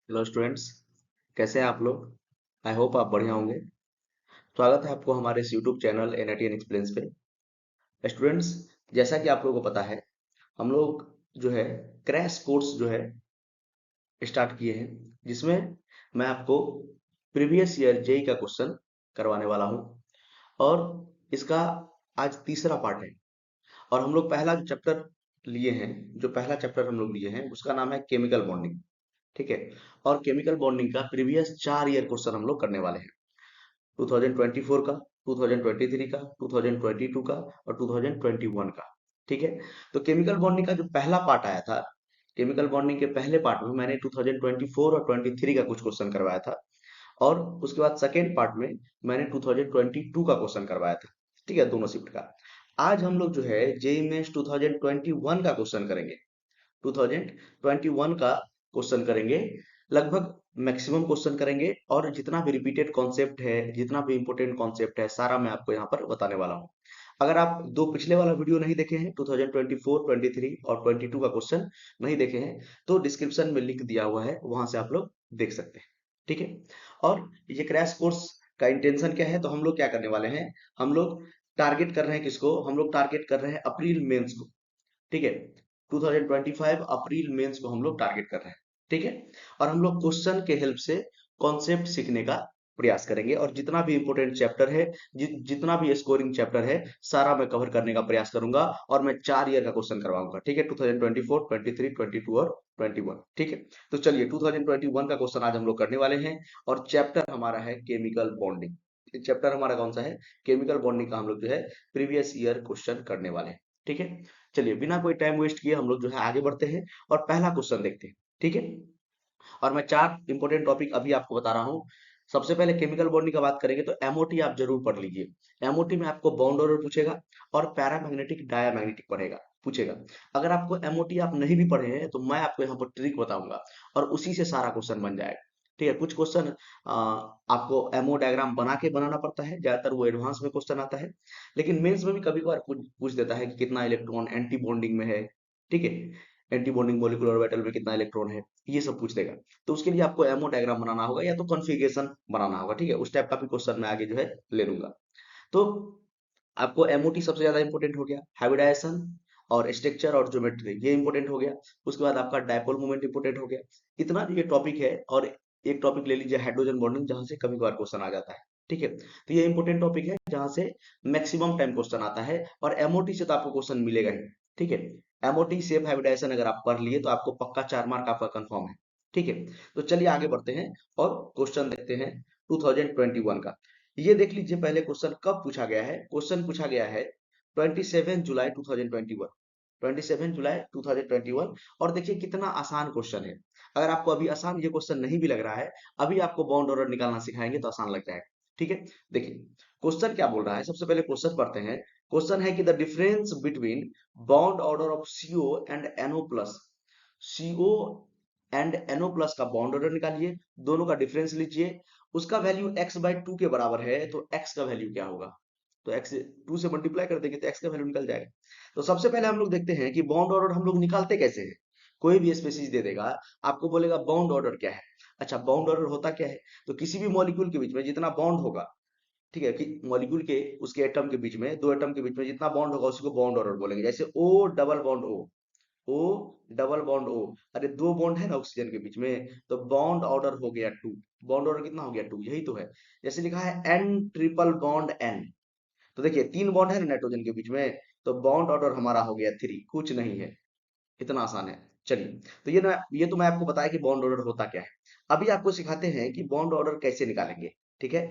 Hello students. कैसे हैं आप लोग? आई होप आप बढ़िया होंगे। स्वागत है आपको हमारे इस यूट्यूब चैनल एनआईटी एक्सप्लेन्स पे। स्टूडेंट्स, जैसा कि आप लोगों को पता है, हम लोग जो है क्रैश कोर्स जो है स्टार्ट किए हैं, जिसमें मैं आपको प्रीवियस ईयर जेई का क्वेश्चन करवाने वाला हूं। और इसका आज तीसरा पार्ट है। और हम लोग पहला जो चैप्टर लिए हैं, जो पहला चैप्टर हम लोग लिए हैं उसका नाम है केमिकल बॉन्डिंग। ठीक है। और केमिकल बॉन्डिंग का प्रीवियस 4 ईयर क्वेश्चन हम लोग करने वाले हैं। 2024 का, 2023 का, 2022 का और 2021 का। ठीक है। तो केमिकल बॉन्डिंग का जो पहला पार्ट आया था, केमिकल बॉन्डिंग के पहले पार्ट में मैंने 2024 और 23 का कुछ क्वेश्चन करवाया था। और उसके बाद सेकेंड पार्ट में मैंने 2022 का क्वेश्चन करवाया था। ठीक है, दोनों शिफ्ट का। आज हम लोग जो है जेई मेंस 2021 का क्वेश्चन करेंगे। 2021 का क्वेश्चन करेंगे। लगभग मैक्सिमम क्वेश्चन करेंगे और जितना भी रिपीटेड कॉन्सेप्ट है, जितना भी इंपॉर्टेंट कॉन्सेप्ट है, सारा मैं आपको यहाँ पर बताने वाला हूँ। अगर आप दो पिछले वाला वीडियो नहीं देखे हैं, 2024, 23 और 22 का क्वेश्चन नहीं देखे हैं, तो डिस्क्रिप्शन में लिंक दिया हुआ है, वहां से आप लोग देख सकते हैं। ठीक है। और ये क्रैश कोर्स का इंटेंशन क्या है, तो हम लोग क्या करने वाले हैं, हम लोग टारगेट कर रहे हैं किसको, हम लोग टारगेट कर रहे हैं अप्रैल मेंस को। ठीक है। 2025 अप्रैल मेंस को हम लोग टारगेट कर रहे हैं। ठीक है। और हम लोग क्वेश्चन के हेल्प से कॉन्सेप्ट सीखने का प्रयास करेंगे और जितना भी इंपॉर्टेंट चैप्टर है, जितना भी स्कोरिंग चैप्टर है, सारा मैं कवर करने का प्रयास करूंगा। और मैं 4 ईयर का क्वेश्चन करवाऊंगा। ठीक है, 2024, 23, 22 और 21। ठीक है। तो चलिए 2021 का क्वेश्चन आज हम लोग करने वाले हैं। और चैप्टर हमारा है केमिकल बॉन्डिंग। चैप्टर हमारा कौन सा है? केमिकल बॉन्डिंग का हम लोग जो है प्रीवियस ईयर क्वेश्चन करने वाले हैं। ठीक है। चलिए बिना कोई टाइम वेस्ट किए हम लोग जो है आगे बढ़ते हैं और पहला क्वेश्चन देखते हैं। ठीक है। और मैं 4 इंपॉर्टेंट टॉपिक अभी आपको बता रहा हूँ। सबसे पहले केमिकल बॉन्डिंग की बात करेंगे तो एमओटी आप जरूर पढ़ लीजिए। एमओटी में आपको बॉन्ड ऑर्डर पूछेगा और पैरामैग्नेटिक डायामैग्नेटिक पढ़ेगा पूछेगा। अगर आपको एमओटी आप नहीं भी पढ़े हैं तो मैं आपको यहाँ पर ट्रिक बताऊंगा और उसी से सारा क्वेश्चन बन जाएगा। ठीक है। कुछ क्वेश्चन आपको एमओ डायग्राम बना के बनाना पड़ता है, ज्यादातर वो एडवांस में क्वेश्चन आता है। लेकिन मेंस में भी कभी कभार पूछ देता है कि कितना इलेक्ट्रॉन एंटी बॉन्डिंग में है। ठीक है। एंटी बॉन्डिंग मॉलिक्यूलर ऑर्बिटल में कितना इलेक्ट्रॉन है, ये सब पूछ देगा। तो उसके लिए आपको एमओ डायग्राम बनाना होगा या तो कॉन्फ़िगरेशन बनाना होगा। ठीक है, उस टाइप का भी क्वेश्चन मैं आगे जो है ले लूंगा। तो आपको एमओटी सबसे ज्यादा इंपॉर्टेंट हो गया, हाइब्रिडाइजेशन और स्ट्रक्चर और ज्योमेट्री ये इंपॉर्टेंट हो गया। उसके बाद आपका डायपोल मोमेंट इंपॉर्टेंट हो गया। इतना ये टॉपिक है। और एक टॉपिक ले लीजिए हाइड्रोजन बॉन्डिंग, जहां से कभी कभार क्वेश्चन आ जाता है। ठीक है। तो ये इंपॉर्टेंट टॉपिक है जहां से मैक्सिमम टाइम क्वेश्चन आता है और एमओटी से तो आपको क्वेश्चन मिलेगा ही। ठीक है। एमओटी सेफ हाइब्रिडाइजेशन अगर आप पढ़ लिए तो आपको पक्का 4 मार्क आपका कंफर्म है। ठीक है। तो चलिए आगे बढ़ते हैं और क्वेश्चन देखते हैं 2021 का। ये देख लीजिए पहले क्वेश्चन कब पूछा गया है। क्वेश्चन पूछा गया है 27 जुलाई 2021। 27 जुलाई 2021। और देखिए कितना आसान क्वेश्चन है। अगर आपको अभी आसान ये क्वेश्चन नहीं भी लग रहा है, अभी आपको बाउंड ऑर्डर निकालना सिखाएंगे तो आसान लग जाएगा। ठीक है। देखिए क्वेश्चन क्या बोल रहा है, सबसे पहले क्वेश्चन पढ़ते हैं। क्वेश्चन है कि the difference between bond order of CO and NO plus. CO and NO plus का बॉन्ड ऑर्डर निकालिए, दोनों का डिफरेंस लीजिए। उसका वैल्यू x/2 के बराबर है, तो x का वैल्यू क्या होगा? तो x 2 से मल्टीप्लाई कर देंगे तो x का वैल्यू निकल जाएगा। तो सबसे पहले हम लोग देखते हैं कि बॉन्ड ऑर्डर हम लोग निकालते कैसे हैं। कोई भी स्पेसिस दे देगा, आपको बोलेगा बॉन्ड ऑर्डर क्या है। अच्छा, बॉन्ड ऑर्डर होता क्या है? तो किसी भी मॉलिक्यूल के बीच में जितना बॉन्ड होगा, ठीक है, कि मॉलिक्यूल के उसके एटम के बीच में, दो एटम के बीच में जितना बॉन्ड होगा उसी को बॉन्ड ऑर्डर बोलेंगे। जैसे O double bond O, O double bond O। अरे दो बॉन्ड है ना ऑक्सीजन के बीच में, तो बॉन्ड ऑर्डर हो गया 2। बॉन्ड ऑर्डर कितना हो गया? 2, यही तो है। जैसे लिखा है N ट्रिपल बॉन्ड N, तो देखिए 3 बॉन्ड है ना नाइट्रोजन के बीच में, तो बॉन्ड ऑर्डर हमारा हो गया 3, कुछ नहीं है। इतना आसान है। चलिए, तो ये तो मैं आपको बताया कि बॉन्ड ऑर्डर होता क्या है। अभी आपको सिखाते हैं कि बॉन्ड ऑर्डर कैसे निकालेंगे। ठीक है।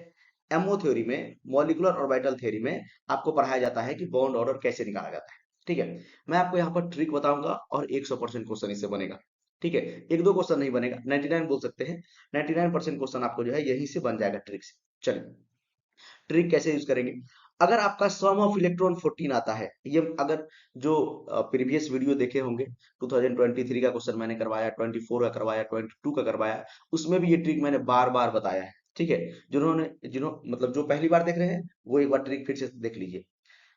एमओ थ्योरी में, मॉलिक्यूलर ऑर्बिटल थ्योरी में आपको पढ़ाया जाता है कि बॉन्ड ऑर्डर कैसे निकाला जाता है। ठीक है। मैं आपको यहाँ पर ट्रिक बताऊंगा और 100% क्वेश्चन इससे बनेगा। ठीक है। एक दो क्वेश्चन नहीं बनेगा, 99 बोल सकते हैं। 99% क्वेश्चन आपको जो है यहीं से बन जाएगा ट्रिक से। चलिए ट्रिक कैसे यूज करेंगे। अगर आपका सम ऑफ इलेक्ट्रॉन 14 आता है, ये अगर जो प्रीवियस वीडियो देखे होंगे, 2023 का क्वेश्चन मैंने करवाया, 24 का करवाया, 22 का करवाया, उसमें भी ये ट्रिक मैंने बार बार बताया है। ठीक है। जिन्होंने मतलब जो पहली बार देख रहे हैं वो एक बार ट्रिक फिर से देख लीजिए।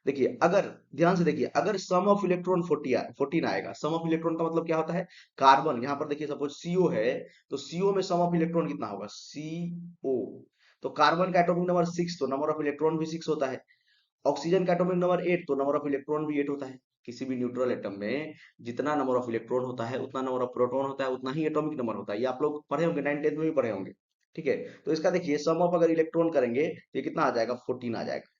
देखिए अगर ध्यान से देखिए, अगर सम ऑफ इलेक्ट्रॉन 14 आएगा, सम ऑफ इलेक्ट्रॉन का मतलब क्या होता है, कार्बन, यहाँ पर देखिए सपोज सीओ है, तो सीओ में सम ऑफ इलेक्ट्रॉन कितना होगा, सीओ, तो कार्बन का एटॉमिक नंबर 6, तो नंबर ऑफ इलेक्ट्रॉन भी 6 होता है। ऑक्सीजन का एटॉमिक नंबर 8, तो नंबर ऑफ इलेक्ट्रॉन भी 8 होता है। किसी भी न्यूट्रल एटम में जितना नंबर ऑफ इलेक्ट्रॉन होता है उतना नंबर ऑफ प्रोटॉन होता है, उतना ही एटॉमिक नंबर होता है। ये आप लोग पढ़े होंगे, 9 10 में भी पढ़े होंगे। ठीक है, तो इसका देखिए सम ऑफ अगर इलेक्ट्रॉन करेंगे तो ये कितना आ जाएगा, 14 आ जाएगा।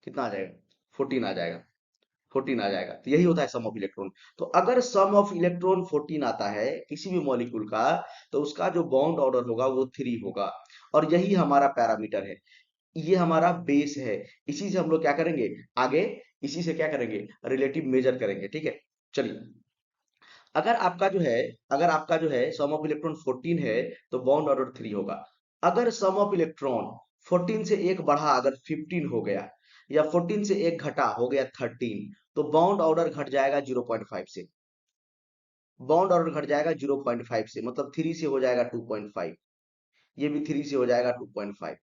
कितना आ जाएगा, 14 आ जाएगा। 14 आ जाएगा, तो यही होता है सम ऑफ इलेक्ट्रॉन। तो अगर सम ऑफ इलेक्ट्रॉन 14 आता है किसी भी मॉलिक्यूल का, तो उसका जो बॉन्ड ऑर्डर होगा वो 3 होगा, और यही हमारा पैरामीटर है, ये हमारा बेस है। इसी से हम लोग क्या करेंगे आगे, इसी से क्या करेंगे, रिलेटिव मेजर करेंगे। ठीक है, चलिए, अगर आपका जो है, अगर आपका जो है सम ऑफ इलेक्ट्रॉन 14 है, तो बॉन्ड ऑर्डर 3 होगा। अगर सम ऑफ इलेक्ट्रॉन 14 से एक बढ़ा, अगर 15 हो गया, या 14 से एक घटा हो गया 13, तो बॉन्ड ऑर्डर घट जाएगा 0.5 से। बॉन्ड ऑर्डर घट जाएगा 0.5 से, मतलब 3 से हो जाएगा 2.5, ये भी 3 से हो जाएगा 2.5।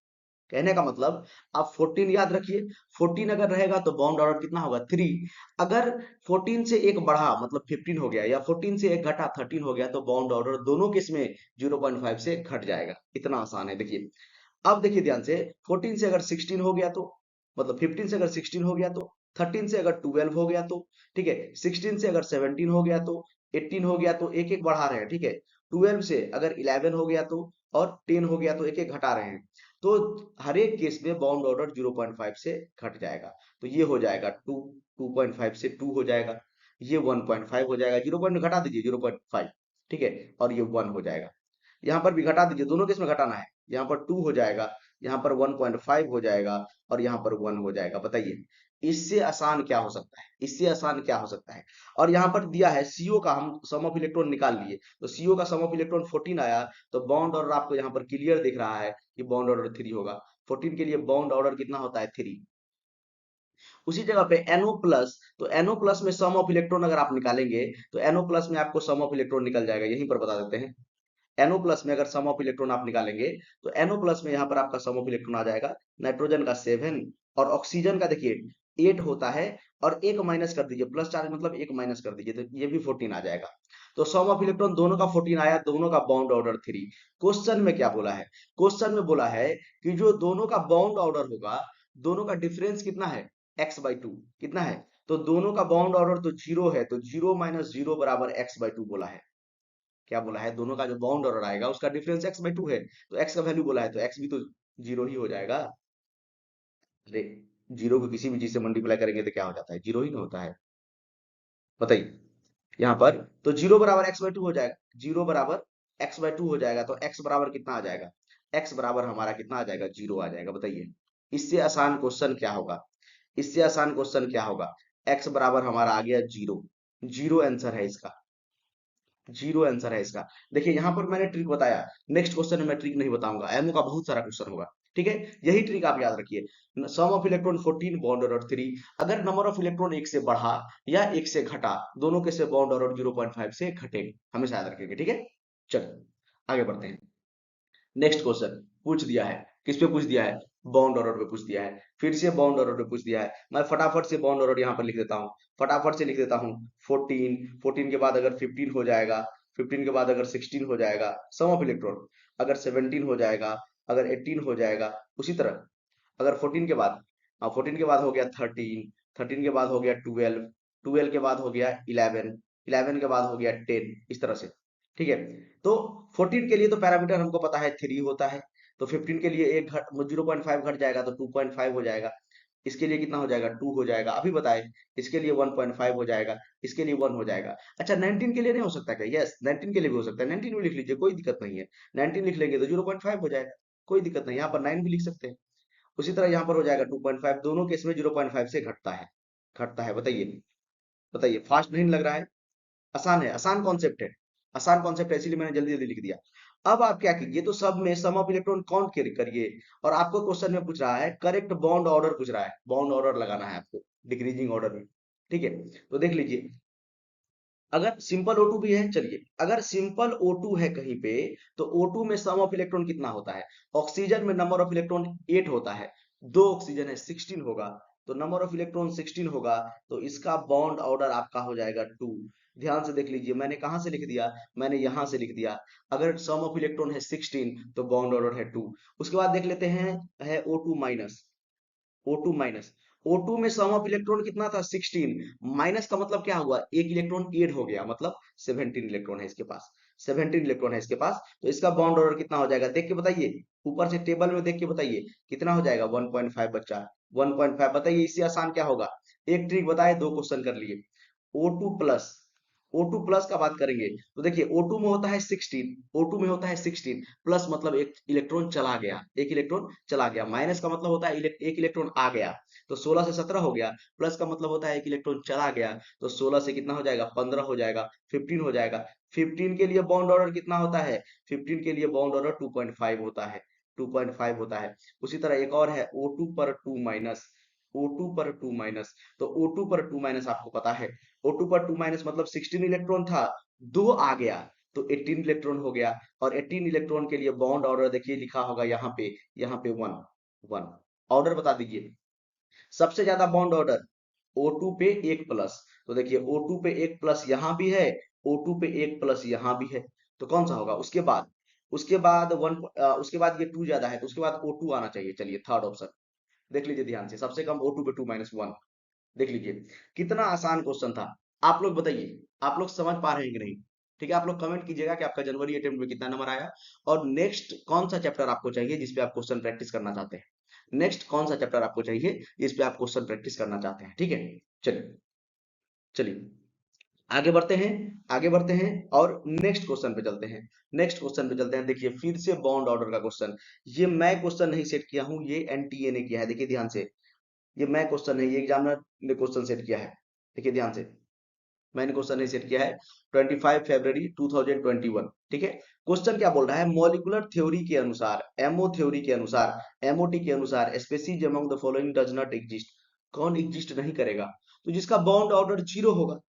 कहने का मतलब आप 14 याद रखिए, 14 अगर रहेगा तो बॉन्ड ऑर्डर कितना होगा, 3। अगर 14 से एक बढ़ा मतलब 15 हो गया, या 14 से एक घटा 13 हो गया, तो बॉन्ड ऑर्डर दोनों केस में 0.5 से घट जाएगा। इतना आसान है। देखिए, अब देखिए ध्यान से, 14 से अगर 16 हो गया तो, मतलब 15 से अगर 16 हो गया तो, 13 से अगर 12 हो गया तो, ठीक है, 16 से अगर 17 हो गया तो, 18 हो गया तो, एक एक बढ़ा रहे हैं। ठीक है, 12 से अगर 11 हो गया तो, और 10 हो गया तो एक एक घटा रहे हैं। तो हर एक केस में बाउंड ऑर्डर 0.5 से घट जाएगा। तो ये हो जाएगा 2, 2.5 से 2 हो जाएगा, ये 1.5 हो जाएगा, 0 पॉइंट घटा दीजिए 0.5। ठीक है, और ये 1 हो जाएगा। यहाँ पर भी घटा दीजिए, दोनों केस में घटाना है। यहाँ पर 2 हो जाएगा, यहाँ पर 1.5 हो जाएगा, और यहाँ पर 1 हो जाएगा। बताइए इससे आसान क्या हो सकता है, इससे आसान क्या हो सकता है। और यहाँ पर दिया है सीओ का, हम सम ऑफ इलेक्ट्रॉन निकाल लिए, तो सीओ का सम ऑफ इलेक्ट्रॉन 14 आया, तो बॉन्ड ऑर्डर आपको यहाँ पर क्लियर दिख रहा है कि बॉन्ड ऑर्डर 3 होगा। 14 के लिए बॉन्ड ऑर्डर कितना होता है, 3। उसी जगह पे NO प्लस, तो NO प्लस में सम ऑफ इलेक्ट्रॉन अगर आप निकालेंगे, तो NO प्लस में आपको सम ऑफ इलेक्ट्रॉन निकल जाएगा, यहीं पर बता देते हैं। NO प्लस में अगर सम ऑफ इलेक्ट्रॉन आप निकालेंगे, तो NO प्लस में यहाँ पर आपका सम ऑफ इलेक्ट्रॉन आ जाएगा, नाइट्रोजन का 7, और ऑक्सीजन का देखिए 8 होता है, और एक माइनस कर दीजिए, प्लस चार्ज मतलब एक माइनस कर दीजिए, तो ये भी 14 आ जाएगा। तो सम ऑफ इलेक्ट्रॉन दोनों का 14 आया, दोनों का बाउंड ऑर्डर 3। क्वेश्चन में क्या बोला है, क्वेश्चन में बोला है कि जो दोनों का बाउंड ऑर्डर होगा, दोनों का डिफरेंस कितना है, x/2 कितना है, तो दोनों का बाउंड ऑर्डर तो 0 है, तो 0 माइनस 0 बराबर x/2 बोला है। क्या बोला है, दोनों का जो बाउंड ऑर्डर आएगा उसका डिफरेंस x/2 है, तो x का वैल्यू बोला है, तो x भी तो 0 ही हो जाएगा। अरे, 0 को किसी भी चीज से मल्टीप्लाई करेंगे तो क्या हो जाता है, 0 ही ना होता है। बताइए, यहाँ पर तो 0 बराबर x/2 हो जाएगा, 0 बराबर x/2 हो जाएगा, तो x बराबर कितना आ जाएगा, x बराबर हमारा कितना आ जाएगा, 0 आ जाएगा। बताइए इससे आसान क्वेश्चन क्या होगा, इससे आसान क्वेश्चन क्या होगा। x बराबर हमारा आ गया 0, 0 आंसर है इसका, 0 आंसर है इसका। देखिए यहाँ पर मैंने ट्रिक बताया, नेक्स्ट क्वेश्चन में मैं ट्रिक नहीं बताऊंगा, एमओ का बहुत सारा क्वेश्चन होगा। ठीक है, यही ट्रिक आप याद रखिए, सम ऑफ इलेक्ट्रॉन 14, बॉन्ड ऑर्डर 3। अगर नंबर ऑफ इलेक्ट्रॉन एक से बढ़ा या एक से घटा, दोनों के से बॉन्ड ऑर्डर 0.5 से घटेगा, हमेशा याद रखेंगे। ठीक है, चलो आगे बढ़ते हैं। नेक्स्ट क्वेश्चन पूछ दिया है, किस पे पूछ दिया है, बाउंड ऑर्डर पे पूछ दिया है, फिर से बाउंड ऑर्डर पे पूछ दिया है। मैं फटाफट से बाउंड ऑर्डर यहाँ पर लिख देता हूँ, फटाफट से लिख देता हूँ। 14, 14 के बाद अगर 15 हो जाएगा, 15 के बाद अगर 16 हो जाएगा, सम ऑफ इलेक्ट्रॉन, अगर 17 हो जाएगा, अगर 18 हो जाएगा, उसी तरह अगर 14 के बाद, 14 के बाद हो गया 13, 13 के बाद हो गया 12, 12 के बाद हो गया 11, 11 के बाद हो गया 10, इस तरह से। ठीक है, तो 14 के लिए तो पैरामीटर हमको पता है 3 होता है, तो 15 के लिए एक घट 0.5 घट जाएगा तो 2.5 हो जाएगा। इसके लिए कितना हो जाएगा, 2 हो जाएगा। अभी बताए, इसके लिए 1.5 हो जाएगा, इसके लिए 1 हो जाएगा। अच्छा 19 के लिए नहीं हो सकता क्या, यस 19 के लिए भी हो सकता है, 19 भी लिख लीजिए, कोई दिक्कत नहीं है। 19 लिख लेंगे तो 0.5 हो जाएगा, कोई दिक्कत नहीं, यहाँ पर 9 भी लिख सकते हैं। उसी तरह यहाँ पर हो जाएगा 2.5, दोनों केस में 0.5 से घटता है, घटता है। बताइए, बताइए फास्ट नहीं लग रहा है, आसान कॉन्सेप्ट है, आसान कॉन्सेप्ट है, इसीलिए मैंने जल्दी जल्दी लिख दिया। अब आप क्या कीजिए, तो सब में सम ऑफ इलेक्ट्रॉन काउंट करिए, और आपको क्वेश्चन में पूछ रहा है करेक्ट बॉन्ड ऑर्डर पूछ रहा है, बॉन्ड ऑर्डर लगाना है आपको डिक्रीजिंग ऑर्डर में। ठीक है, तो देख लीजिए, अगर सिंपल O2 भी है, चलिए अगर सिंपल O2 है कहीं पे, तो O2 में सम ऑफ इलेक्ट्रॉन कितना होता है, ऑक्सीजन में नंबर ऑफ इलेक्ट्रॉन 8 होता है, दो ऑक्सीजन है 16 होगा, तो नंबर ऑफ इलेक्ट्रॉन 16 होगा, तो इसका बॉन्ड ऑर्डर आपका हो जाएगा 2। ध्यान से देख लीजिए, मैंने कहां से लिख दिया, मैंने यहां से लिख दिया। अगर सम ऑफ इलेक्ट्रॉन है 16 तो बॉन्ड ऑर्डर है 2। उसके बाद देख लेते हैं, है O2 minus, O2 minus, O2 में सम ऑफ इलेक्ट्रॉन कितना था 16, माइनस का मतलब क्या हुआ, एक इलेक्ट्रॉन ऐड हो गया, मतलब 17 इलेक्ट्रॉन है इसके पास, 17 इलेक्ट्रॉन है इसके पास। तो इसका बॉन्ड ऑर्डर कितना हो जाएगा, देख के बताइए, ऊपर से टेबल में देख के बताइए कितना हो जाएगा, 1.5 बच्चा, 1.5 बताइए, इससे आसान क्या होगा, एक ट्रिक बताए, दो क्वेश्चन कर लिए। O2 प्लस, O2 प्लस का बात करेंगे तो देखिए O2 में होता है 16, O2 में होता है 16 प्लस मतलब एक इलेक्ट्रॉन चला गया, एक इलेक्ट्रॉन चला गया, माइनस का मतलब होता है एक इलेक्ट्रॉन आ गया, तो 16 से 17 हो गया, प्लस का मतलब होता है एक इलेक्ट्रॉन चला गया, तो 16 से कितना हो जाएगा, 15 हो जाएगा, 15 हो जाएगा। 15 के लिए बॉन्ड ऑर्डर कितना होता है, 15 के लिए बॉन्ड ऑर्डर 2.5 होता है, 2.5 होता है। उसी तरह एक और है O2 पर 2 माइनस, O2 पर 2 माइनस, तो O2 पर 2 माइनस आपको पता है, O2 पर 2 माइनस मतलब 16 इलेक्ट्रॉन था, 2 आ गया, तो 18 इलेक्ट्रॉन हो गया, और 18 इलेक्ट्रॉन के लिए बॉन्ड ऑर्डर देखिए लिखा होगा यहाँ पे 1, 1 ऑर्डर बता दीजिए, सबसे ज्यादा बॉन्ड ऑर्डर O2 पे 1 प्लस, तो देखिए O2 पे 1 प्लस यहां भी है, O2 पे 1 प्लस यहां भी है, तो कौन सा होगा, उसके बाद उसके बाद ये 2 ज्यादा है, तो उसके बाद O2 आना चाहिए। चलिए थर्ड ऑप्शन देख लीजिए ध्यान से, सबसे कम O2 पे 2 माइनस 1, देख लीजिए कितना आसान क्वेश्चन था। आप लोग बताइए, आप लोग समझ पा रहे हैं कि नहीं, ठीक है, आप लोग कमेंट कीजिएगा कि आपका जनवरी अटेम्प्ट में कितना नंबर आया, और नेक्स्ट कौन सा चैप्टर आपको चाहिए जिसपे आप क्वेश्चन प्रैक्टिस करना चाहते हैं, नेक्स्ट कौन सा चैप्टर आपको चाहिए जिस पे आप क्वेश्चन प्रैक्टिस करना चाहते हैं, ठीक है। चलिए, चलिए आगे बढ़ते हैं, आगे बढ़ते हैं और नेक्स्ट क्वेश्चन पे चलते हैं, नेक्स्ट क्वेश्चन पे चलते हैं। देखिए फिर से बॉन्ड ऑर्डर का क्वेश्चन, ये मैं क्वेश्चन नहीं सेट किया हूं, ये एनटीए ने किया है, देखिए ध्यान से, ये मैं क्वेश्चन है, ये एग्जामिनर ने क्वेश्चन सेट किया है, देखिए ध्यान से, मैंने क्वेश्चन नहीं सेट किया है, 25 फरवरी 2021, ठीक है। क्वेश्चन क्या बोल रहा है, मॉलिक्यूलर थ्योरी के अनुसार, एमओ थ्योरी के अनुसार, एमओटी के अनुसार species among the following does not exist, कौन एग्जिस्ट नहीं करेगा, तो जिसका बॉन्ड ऑर्डर जीरो होगा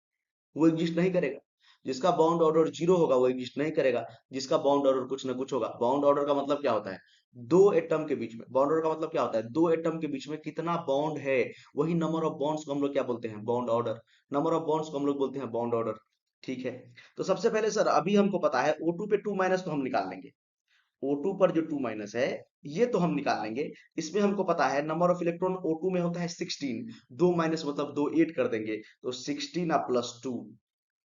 वो एग्जिस्ट नहीं करेगा, जिसका बाउंड ऑर्डर जीरो होगा वो एग्जिस्ट नहीं करेगा, जिसका बाउंड ऑर्डर कुछ ना कुछ होगा। बाउंड ऑर्डर का मतलब क्या होता है, दो एटम के बीच में, बाउंड ऑर्डर का मतलब क्या होता है, दो एटम के बीच में कितना बॉन्ड है, वही नंबर ऑफ बॉन्ड्स को हम लोग क्या बोलते हैं, bound order, number of bonds को हम लोग बोलते हैं बाउंड ऑर्डर, ठीक है। तो सबसे पहले सर अभी हमको पता है O2 पे 2 माइनस तो हम निकाल लेंगे, O2 पर जो 2 माइनस है ये तो हम निकाल लेंगे, इसमें हमको पता है नंबर ऑफ इलेक्ट्रॉन O2 में होता है 16, 2 माइनस मतलब 2 ऐड कर देंगे, तो 16 प्लस 2,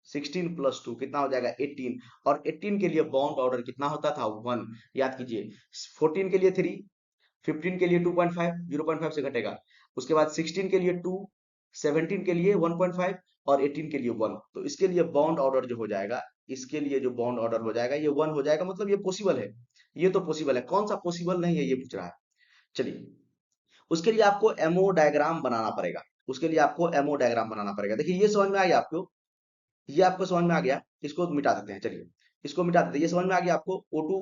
16 प्लस 2 कितना हो जाएगा 18, और 18 के लिए बॉन्ड ऑर्डर कितना होता था 1, याद कीजिए, 14 के लिए 3, 15 के लिए 2.5, 0.5 से घटेगा, उसके बाद 16 के लिए 2, 17 के लिए 1.5 और 18 के लिए 1, तो इसके लिए बॉन्ड ऑर्डर जो हो जाएगा, इसके लिए जो बॉन्ड ऑर्डर हो जाएगा ये 1 हो जाएगा, मतलब ये पॉसिबल है, ये तो पॉसिबल है, कौन सा पॉसिबल नहीं है ये पूछ रहा है। चलिए उसके लिए आपको एमओ डायग्राम बनाना पड़ेगा, उसके लिए आपको एमओ डायग्राम बनाना पड़ेगा, देखिए ये समझ में आ गया आपको, ये आपको समझ में आ गया, इसको मिटा देते हैं, चलिए इसको मिटा देते हैं, ये समझ में आ गया आपको, O2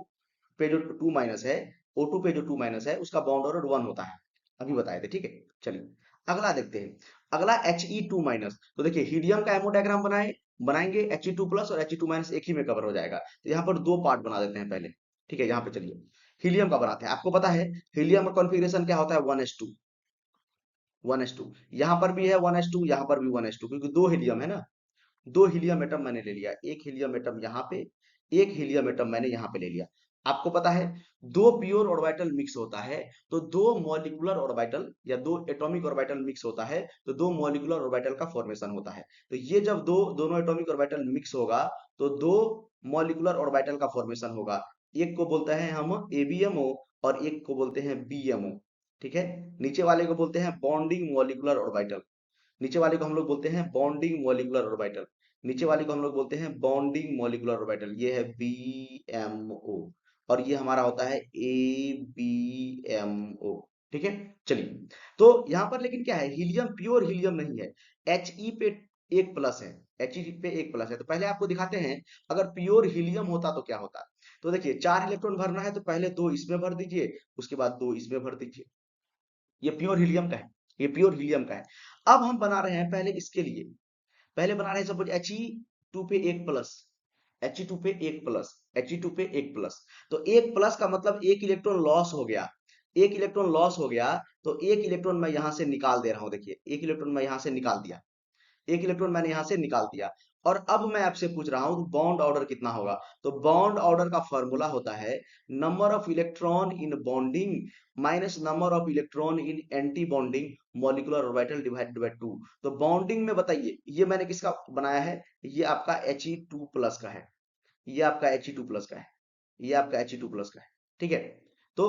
पे जो 2 माइनस है, O2 पे जो 2 माइनस है उसका बाउंड ऑर्डर 1 होता है, अभी बताए थे, ठीक है। चलिए अगला देखते हैं, अगला He2 माइनस, तो देखिए हीलियम का एमओ डायग्राम बनाएंगे, He2 प्लस और He2 माइनस एक ही में कवर हो जाएगा, तो यहाँ पर दो पार्ट बना देते हैं पहले, ठीक है। यहाँ पे चलिए हीलियम का बनाते हैं, आपको पता है हीलियम का कॉन्फ़िगरेशन क्या होता है, 1s2, 1s2, यहाँ पर भी है 1s2, यहाँ पर भी 1s2, क्योंकि दो हीलियम है ना, दो हीलियम एटम मैंने ले लिया, एक हीलियम एटम यहाँ पे, एक हीलियम एटम मैंने यहाँ पे ले लिया। आपको पता है दो प्योर ऑर्बिटल मिक्स होता है तो दो मॉलिक्यूलर ऑर्बिटल या दो एटॉमिक ऑर्बिटल मिक्स होता है तो दो मॉलिक्यूलर ऑर्बिटल का फॉर्मेशन होता है, तो ये जब दोनों एटॉमिक ऑर्बिटल मिक्स होगा तो दो मॉलिक्यूलर ऑर्बिटल का फॉर्मेशन होगा, एक को बोलते हैं हम एबीएमओ और एक को बोलते हैं बीएमओ, ठीक है। नीचे वाले को बोलते हैं बॉन्डिंग मॉलिक्यूलर ऑर्बिटल, नीचे वाले को हम लोग बोलते हैं बॉन्डिंग मॉलिक्यूलर ऑर्बिटल, नीचे वाले को हम लोग बोलते हैं बॉन्डिंग मॉलिक्यूलर ऑर्बिटल, ये है बीएमओ, और ये हमारा होता है एबीएमओ, ठीक है। चलिए तो यहाँ पर लेकिन क्या है, हीलियम प्योर हीलियम नहीं है, He पे एक प्लस है, He पे एक प्लस है, तो पहले आपको दिखाते हैं अगर प्योर हीलियम होता तो क्या होता। तो देखिए 4 इलेक्ट्रॉन भरना है तो पहले 2 इसमें भर दीजिए, उसके बाद 2 इसमें भर दीजिए, ये प्योर हीलियम का है, ये प्योर हीलियम का है। अब हम बना रहे हैं पहले इसके लिए, पहले बना रहे हैं सपोज He2 पे एक प्लस, He2 पे एक प्लस, He2 पे एक प्लस, तो एक प्लस का मतलब एक इलेक्ट्रॉन लॉस हो गया, एक इलेक्ट्रॉन लॉस हो गया तो एक इलेक्ट्रॉन मैं यहां से निकाल दे रहा हूं। देखिए एक इलेक्ट्रॉन मैं यहां से निकाल दिया, एक इलेक्ट्रॉन मैंने यहां से निकाल दिया। और अब मैं आपसे पूछ रहा हूं बॉन्ड ऑर्डर कितना होगा। तो बॉन्ड ऑर्डर का फॉर्मूला होता है number of electron in bonding minus number of electron in anti bonding molecular orbital divided by 2। तो बॉन्डिंग में बताइए ये मैंने किसका बनाया है, ये आपका He2+ का है, ये आपका He2+ का है, ये आपका He2+ का है। ठीक है, तो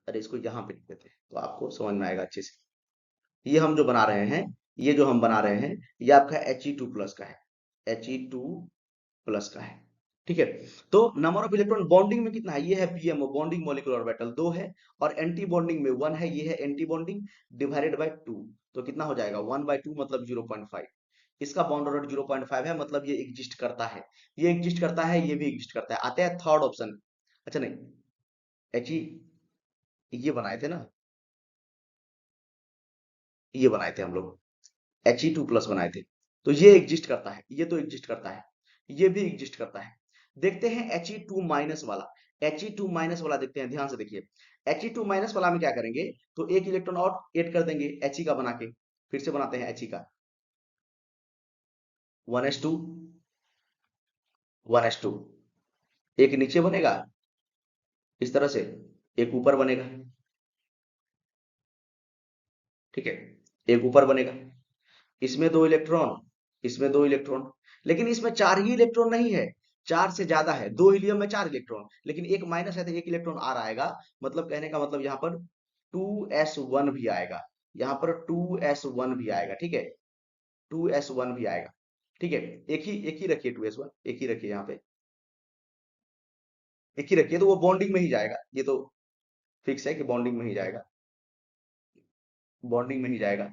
अरे इसको यहां पे लिख देते हैं तो आपको समझ में आएगा अच्छे से। ये हम जो बना रहे हैं, ये जो हम बना रहे हैं, ये आपका He2+ का है, He2+ का है। ठीक है, तो नंबर ऑफ इलेक्ट्रॉन बॉन्डिंग में कितना है, ये है पीएमओ बॉन्डिंग मॉलिक्यूलर ऑर्बिटल 2 है, और एंटी बॉन्डिंग में 1 है, ये है एंटी बॉन्डिंग डिवाइडेड बाय 2। तो कितना हो जाएगा 1/2 मतलब 0.5। इसका बॉन्ड ऑर्डर 0.5 है, मतलब ये एग्जिस्ट करता है, ये एग्जिस्ट करता है, ये भी एग्जिस्ट करता है। आते हैं थर्ड ऑप्शन। अच्छा नहीं, एच ये बनाए थे ना, ये बनाए थे हम लोग, He2+ बनाए थे। तो ये एग्जिस्ट करता है, ये तो एग्जिस्ट करता है, ये भी एग्जिस्ट करता है। देखते हैं He2- वाला, He2- वाला देखते हैं, ध्यान से देखिए। He2- वाला में क्या करेंगे, तो एक इलेक्ट्रॉन और ऐड कर देंगे He का बना के। फिर से बनाते हैं He का, 1s2 1s2, एक नीचे बनेगा इस तरह से, एक ऊपर बनेगा। ठीक है, एक ऊपर बनेगा, इसमें 2 इलेक्ट्रॉन, इसमें 2 इलेक्ट्रॉन, लेकिन इसमें 4 ही इलेक्ट्रॉन नहीं है, 4 से ज्यादा है। 2 हीलियम में 4 इलेक्ट्रॉन, लेकिन एक माइनस है तो एक इलेक्ट्रॉन आ रहा आएगा। मतलब कहने का मतलब यहाँ पर 2s1 भी आएगा, यहाँ पर 2s1 भी आएगा। ठीक है, 2s1 भी आएगा। ठीक है, एक ही रखिए 2s1, एक ही रखिए यहाँ पे, एक ही रखिए, तो वो बॉन्डिंग में ही जाएगा, ये तो फिक्स है कि बॉन्डिंग में ही जाएगा, बॉन्डिंग में ही जाएगा।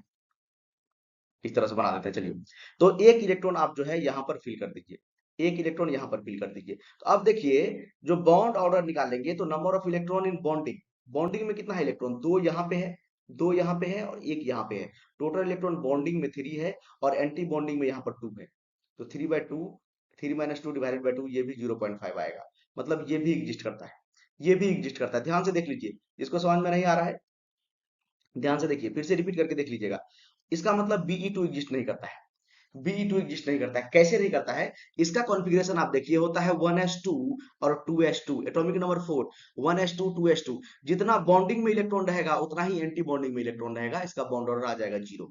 इस तरह से बना देते हैं, चलिए। तो एक इलेक्ट्रॉन आप जो है यहाँ पर फिल कर दीजिए, एक इलेक्ट्रॉन यहाँ पर फिल कर दीजिए। तो अब देखिए जो बॉन्ड ऑर्डर निकालेंगे, तो number of electron in bonding, bonding में कितना है इलेक्ट्रॉन, 2 यहाँ पे है, 2 यहाँ पे है और एक यहाँ पे है। टोटल इलेक्ट्रॉन बॉन्डिंग में 3 है और एंटी बॉन्डिंग में यहाँ पर 2 है। तो 3/2, 3 - 2 डिवाइडेड बाई 2, ये भी 0.5 आएगा। मतलब ये भी एग्जिस्ट करता है, ये भी एग्जिस्ट करता है। ध्यान से देख लीजिए, इसको समझ में नहीं आ रहा है, ध्यान से देखिए, फिर से रिपीट करके देख लीजिएगा। इसका मतलब Be2 एग्जिस्ट नहीं करता है, Be2 एग्जिस्ट नहीं करता है। कैसे नहीं करता है, इसका कॉन्फ़िगरेशन आप देखिए, होता है 1s2 और 2s2, atomic number 4, 1s2 2s2। जितना बॉन्डिंग में इलेक्ट्रॉन रहेगा उतना ही एंटी बॉन्डिंग में इलेक्ट्रॉन रहेगा। इसका बॉन्ड ऑर्डर आ जाएगा 0।